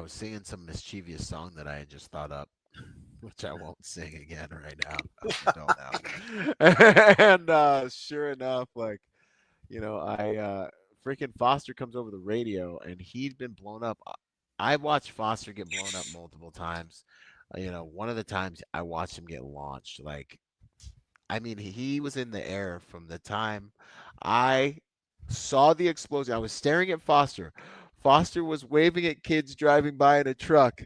was singing some mischievous song that I had just thought up, which I won't sing again right now. I'm an adult now. And sure enough, like, I freaking Foster comes over the radio, and he'd been blown up. I watched Foster get blown up multiple times. One of the times I watched him get launched. Like, I mean, he was in the air from the time I saw the explosion. I was staring at Foster. Foster was waving at kids driving by in a truck.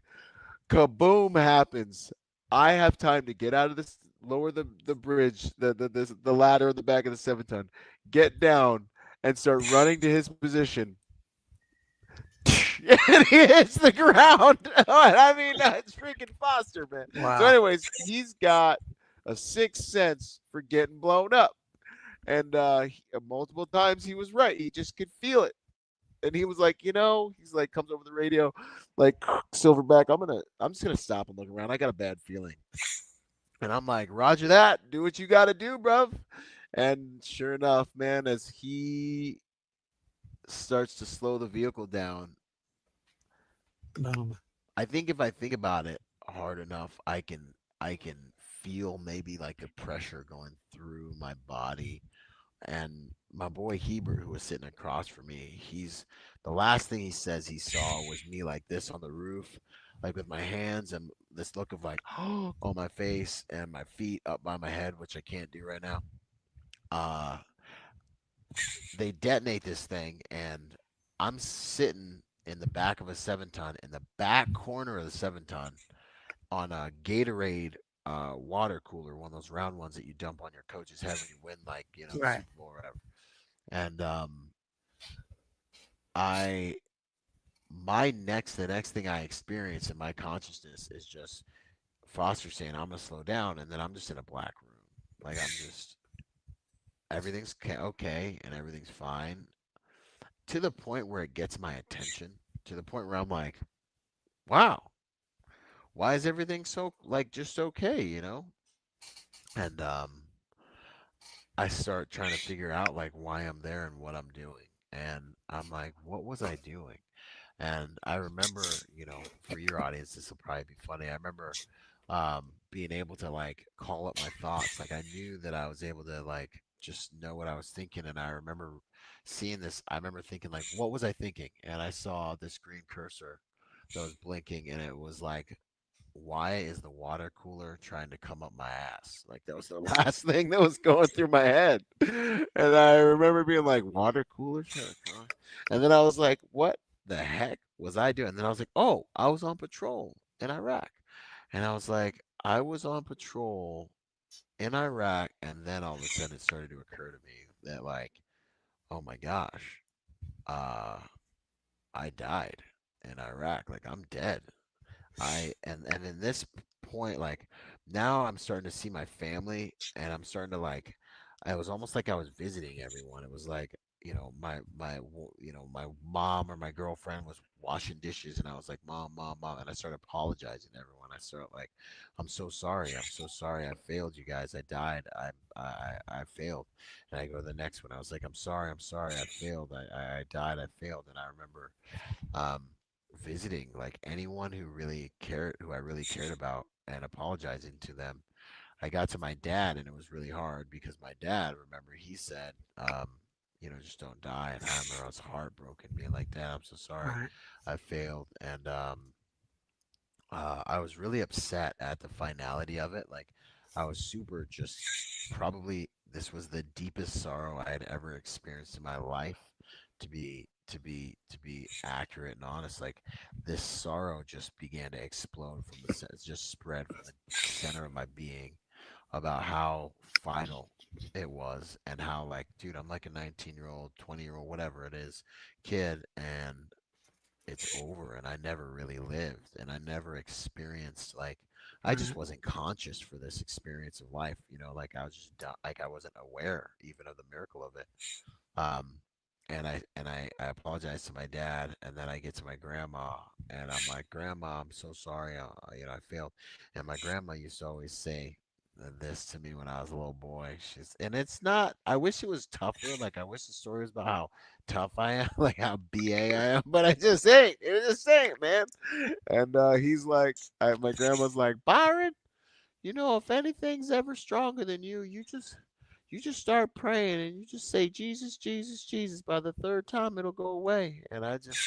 Kaboom happens. I have time to get out of this, lower the bridge, the ladder in the back of the 7-ton, get down, and start running to his position. And he hits the ground. I mean, it's freaking Foster, man.
Wow.
So anyways, he's got a sixth sense for getting blown up. And multiple times he was right. He just could feel it. And he was like, he's like, comes over the radio, like, Silverback, I'm just gonna stop and look around. I got a bad feeling. And I'm like, Roger that. Do what you got to do, bruv. And sure enough, man, as he starts to slow the vehicle down,
Boom.
I think if I think about it hard enough, I can feel maybe like the pressure going through my body. And my boy Heber, who was sitting across from me, he's the last thing he says he saw was me like this on the roof, like with my hands and this look of like on my face and my feet up by my head, which I can't do right now. Uh, they detonate this thing, and I'm sitting in the back of a 7 ton, in the back corner of the 7 ton, on a Gatorade water cooler, one of those round ones that you dump on your coach's head when you win, like, the
Right.
Super Bowl or whatever. And I the next thing I experience in my consciousness is just Foster saying, I'm gonna slow down, and then I'm just in a black room. Like, everything's okay and everything's fine, to the point where it gets my attention, to the point where I'm like, wow, why is everything so, like, just okay? And I start trying to figure out, like, why I'm there and what I'm doing. And I'm like, what was I doing? And I remember, for your audience, this will probably be funny. I remember being able to, like, call up my thoughts. Like, I knew that I was able to, like, just know what I was thinking. And I remember seeing this. I remember thinking, like, what was I thinking? And I saw this green cursor that was blinking, and it was like, why is the water cooler trying to come up my ass? Like, that was the last thing that was going through my head. And I remember being like, water cooler? And then I was like, what the heck was I doing? And then I was like, oh, I was on patrol in Iraq. And I was like, I was on patrol in Iraq. And then all of a sudden it started to occur to me that, like, oh my gosh, uh, I died in Iraq. Like, I'm dead. And in this point, like, now I'm starting to see my family, and I'm starting to, like, I was almost like I was visiting everyone. It was like, my mom or my girlfriend was washing dishes, and I was like, mom, mom, mom, and I started apologizing to everyone. I started like, I'm so sorry, I failed you guys, I died, I failed. And I go to the next one, I was like, I'm sorry, I failed, I died, I failed. And I remember um, visiting, like, anyone who I really cared about, and apologizing to them. I got to my dad, and it was really hard because my dad, remember, he said, just don't die. And I remember I was heartbroken, being like, Dad, I'm so sorry,
Right.
I failed. And I was really upset at the finality of it. Like, I was super just, probably this was the deepest sorrow I had ever experienced in my life. To be accurate and honest, like, this sorrow just began to explode from it just spread from the center of my being, about how final it was, and how, like, dude, I'm like a 19-year-old, 20-year-old, whatever it is, kid, and it's over. And I never really lived, and I never experienced, like, I just
Right.
wasn't conscious for this experience of life, like, I was just like, I wasn't aware even of the miracle of it. um and I apologize to my dad, and then I get to my grandma, and I'm like, Grandma, I'm so sorry, I failed. And my grandma used to always say this to me when I was a little boy. And it's not, I wish it was tougher. Like, I wish the story was about how tough I am, like how BA I am, but I just ain't. It just ain't, man. And he's like, my grandma's like, Byron, if anything's ever stronger than you, you just start praying, and you just say, Jesus, Jesus, Jesus. By the third time, it'll go away. And I just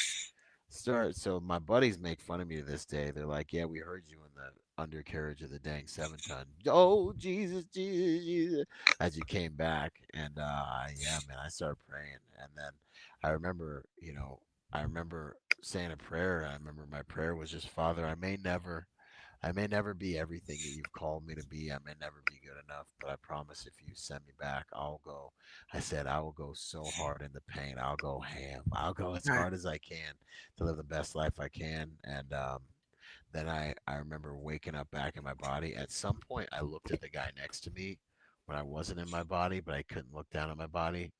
start. So my buddies make fun of me to this day. They're like, yeah, we heard you in the undercarriage of the dang 7 ton. Oh, Jesus, Jesus, Jesus. As you came back. And yeah, man, I started praying. And then I remember, I remember saying a prayer. I remember my prayer was just, Father, I may never be everything that you've called me to be. I may never be good enough, but I promise, if you send me back, I'll go. I said, I will go so hard in the pain. I'll go ham. I'll go as
Right.
hard as I can to live the best life I can. And Then I remember waking up back in my body. At some point, I looked at the guy next to me when I wasn't in my body, but I couldn't look down at my body.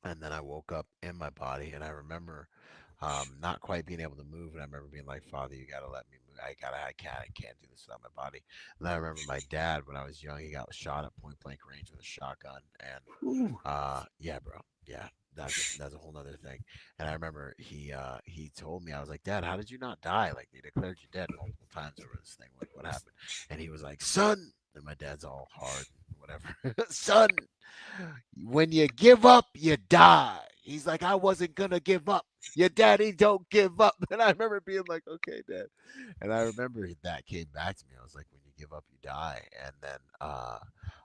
And then I woke up in my body, and I remember not quite being able to move. And I remember being like, "Father, you gotta let me move. I can't do this without my body." And I remember my dad when I was young, he got shot at point blank range with a shotgun, and
Ooh.
yeah, bro, yeah, that's a whole nother thing. And I remember he told me, I was like, "Dad, how did you not die? Like they declared you dead multiple times over this thing. Like what happened?" And he was like, "Son," and my dad's all hard, and whatever, "Son, when you give up, you die." He's like, "I wasn't gonna give up. Your daddy don't give up." And I remember being like, "Okay, Dad." And I remember that came back to me. I was like, "When you give up, you die." And then all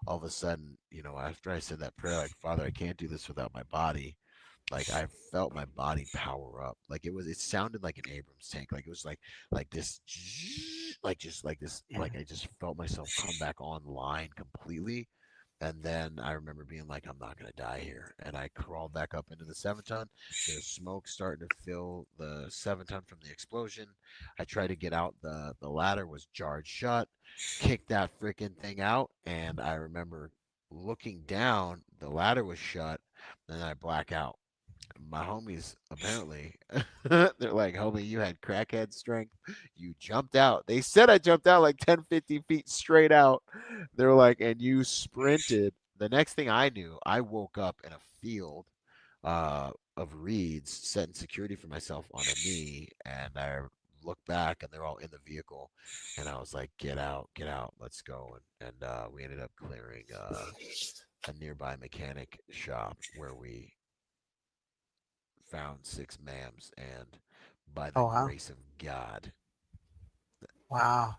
of a sudden, after I said that prayer, like, "Father, I can't do this without my body." Like I felt my body power up. Like it sounded like an Abrams tank. Like it was like this, like just like this.
Yeah.
Like I just felt myself come back online completely. And then I remember being like, "I'm not gonna die here." And I crawled back up into the 7 ton. There's smoke starting to fill the 7 ton from the explosion. I tried to get out. The ladder was jarred shut. Kicked that freaking thing out. And I remember looking down. The ladder was shut. And I black out. My homies apparently they're like, "Homie, you had crackhead strength. You jumped out." They said I jumped out like 10, 50 feet straight out. They're like, "And you sprinted." The next thing I knew, I woke up in a field of reeds, setting security for myself on a knee, and I look back and they're all in the vehicle, and I was like, get out, let's go." And we ended up clearing a nearby mechanic shop where we found 6 mams, and by the
Oh wow.
grace of God,
Wow.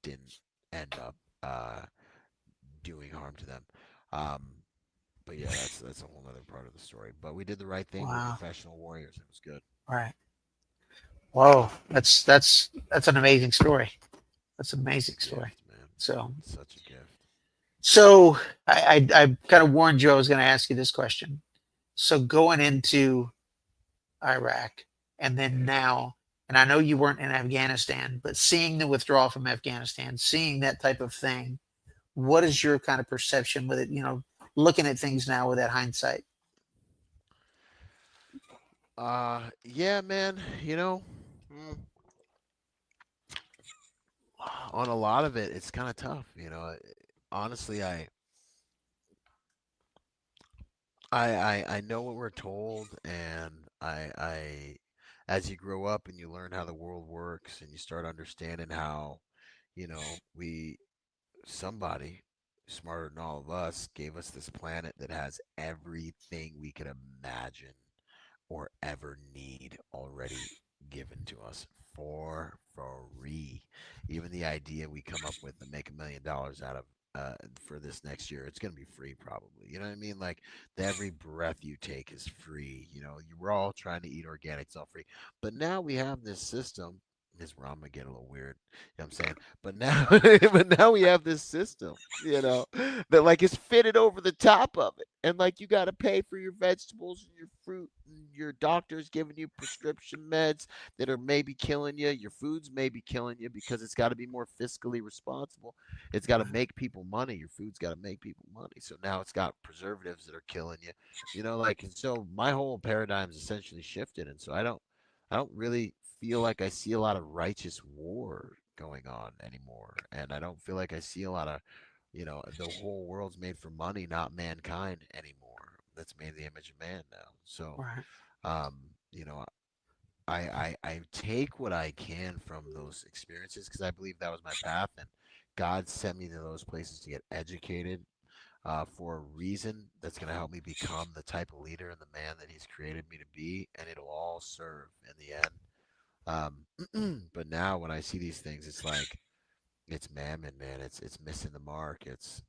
didn't end up uh, doing harm to them. Um, but yeah, that's a whole other part of the story. But we did the right thing. We're
Wow.
professional warriors. It was good.
Right. Whoa. That's an amazing story. That's an amazing story.
Gift, man.
So
Such a gift.
so I kind of warned you I was going to ask you this question. So going into Iraq and then now, and I know you weren't in Afghanistan, but seeing the withdrawal from Afghanistan, seeing that type of thing, what is your kind of perception with it? Looking at things now with that hindsight.
Yeah, man. On a lot of it, it's kind of tough. Honestly, I know what we're told, and as you grow up and you learn how the world works, and you start understanding how, we somebody smarter than all of us gave us this planet that has everything we could imagine or ever need already given to us for free. Even the idea we come up with to make $1 million out of for this next year, it's going to be free probably. You know what I mean? Like every breath you take is free. You were all trying to eat organic, it's all free. But now we have this system. This is where I'm gonna get a little weird. You know what I'm saying? But now, but now we have this system, that like is fitted over the top of it, and like you got to pay for your vegetables and your fruit, and your doctor's giving you prescription meds that are maybe killing you. Your food's maybe killing you because it's got to be more fiscally responsible. It's got to make people money. Your food's got to make people money. So now it's got preservatives that are killing you. And so my whole paradigm's essentially shifted, and so I don't really feel like I see a lot of righteous war going on anymore, and I don't feel like I see a lot of, the whole world's made for money, not mankind anymore. That's made in the image of man now. So,
Right.
um, you know, I take what I can from those experiences because I believe that was my path, and God sent me to those places to get educated for a reason that's going to help me become the type of leader and the man that He's created me to be, and it'll all serve in the end. But now when I see these things, it's like it's mammon, man. It's missing the mark. It's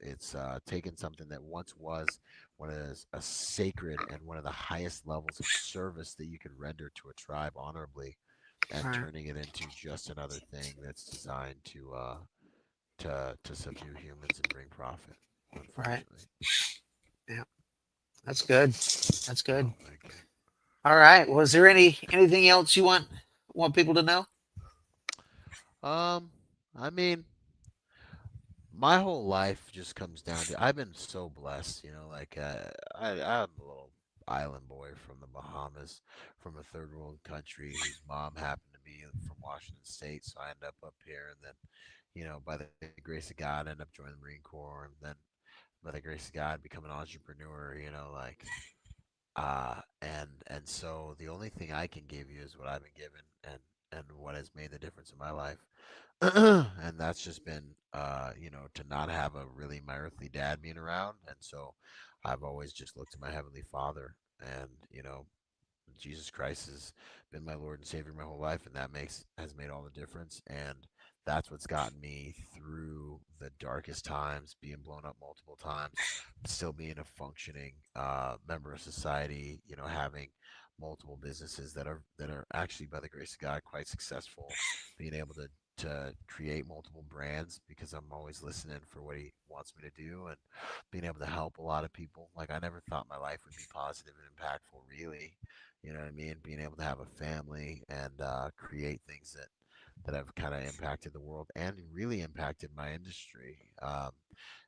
taking something that once was one of a sacred and one of the highest levels of service that you could render to a tribe honorably, and
Right.
turning it into just another thing that's designed to subdue humans and bring profit.
Right.
Unfortunately.
Yeah. That's good. That's good.
Oh, thank you.
All right. Was there anything else you want people to know?
I mean, my whole life just comes down to I've been so blessed, like I'm a little island boy from the Bahamas, from a third world country whose mom happened to be from Washington State, so I end up here, and then, by the grace of God, end up joining the Marine Corps, and then by the grace of God, become an entrepreneur, like and so the only thing I can give you is what I've been given, and what has made the difference in my life. And that's just been to not have a really my earthly dad being around, and so I've always just looked to my heavenly Father, and Jesus Christ has been my Lord and Savior my whole life, and that makes has made all the difference. And that's what's gotten me through the darkest times, being blown up multiple times, still being a functioning member of society. Having multiple businesses that are actually, by the grace of God, quite successful. Being able to create multiple brands because I'm always listening for what He wants me to do, and being able to help a lot of people. Like, I never thought my life would be positive and impactful, really. You know what I mean? Being able to have a family and create things that have kind of impacted the world and really impacted my industry.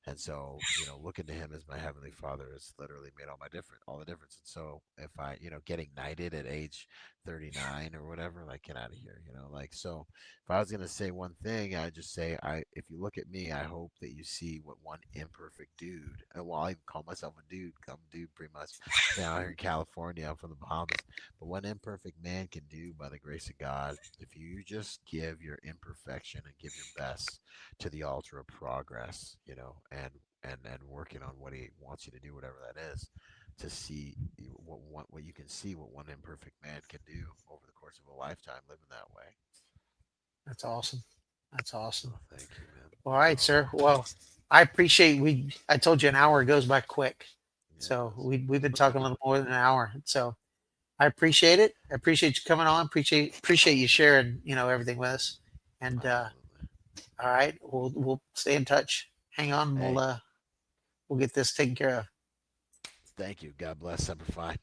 And so, looking to Him as my heavenly Father has literally made all the difference. And so, if I, getting knighted at age 39 or whatever, like, get out of here, like. So if I was gonna say one thing, I'd just say, if you look at me, I hope that you see what one imperfect dude, and well, I even call myself a dude, I'm a dude pretty much down here in California. I'm from the Bahamas, but what an imperfect man can do by the grace of God, if you just give your imperfection and give your best to the altar of progress, and working on what He wants you to do, whatever that is, to see what you can see what one imperfect man can do over the course of a lifetime living that way.
That's awesome. That's awesome.
Oh, thank you, man.
All right, sir. Well, I appreciate I told you an hour goes by quick. So
Yes.
we've been talking a little more than an hour. So I appreciate it. I appreciate you coming on. Appreciate you sharing, everything with us. And
Absolutely.
all right, we'll stay in touch. Hang on,
Hey,
we'll get this taken care of.
thank you. God bless. Semper Fi.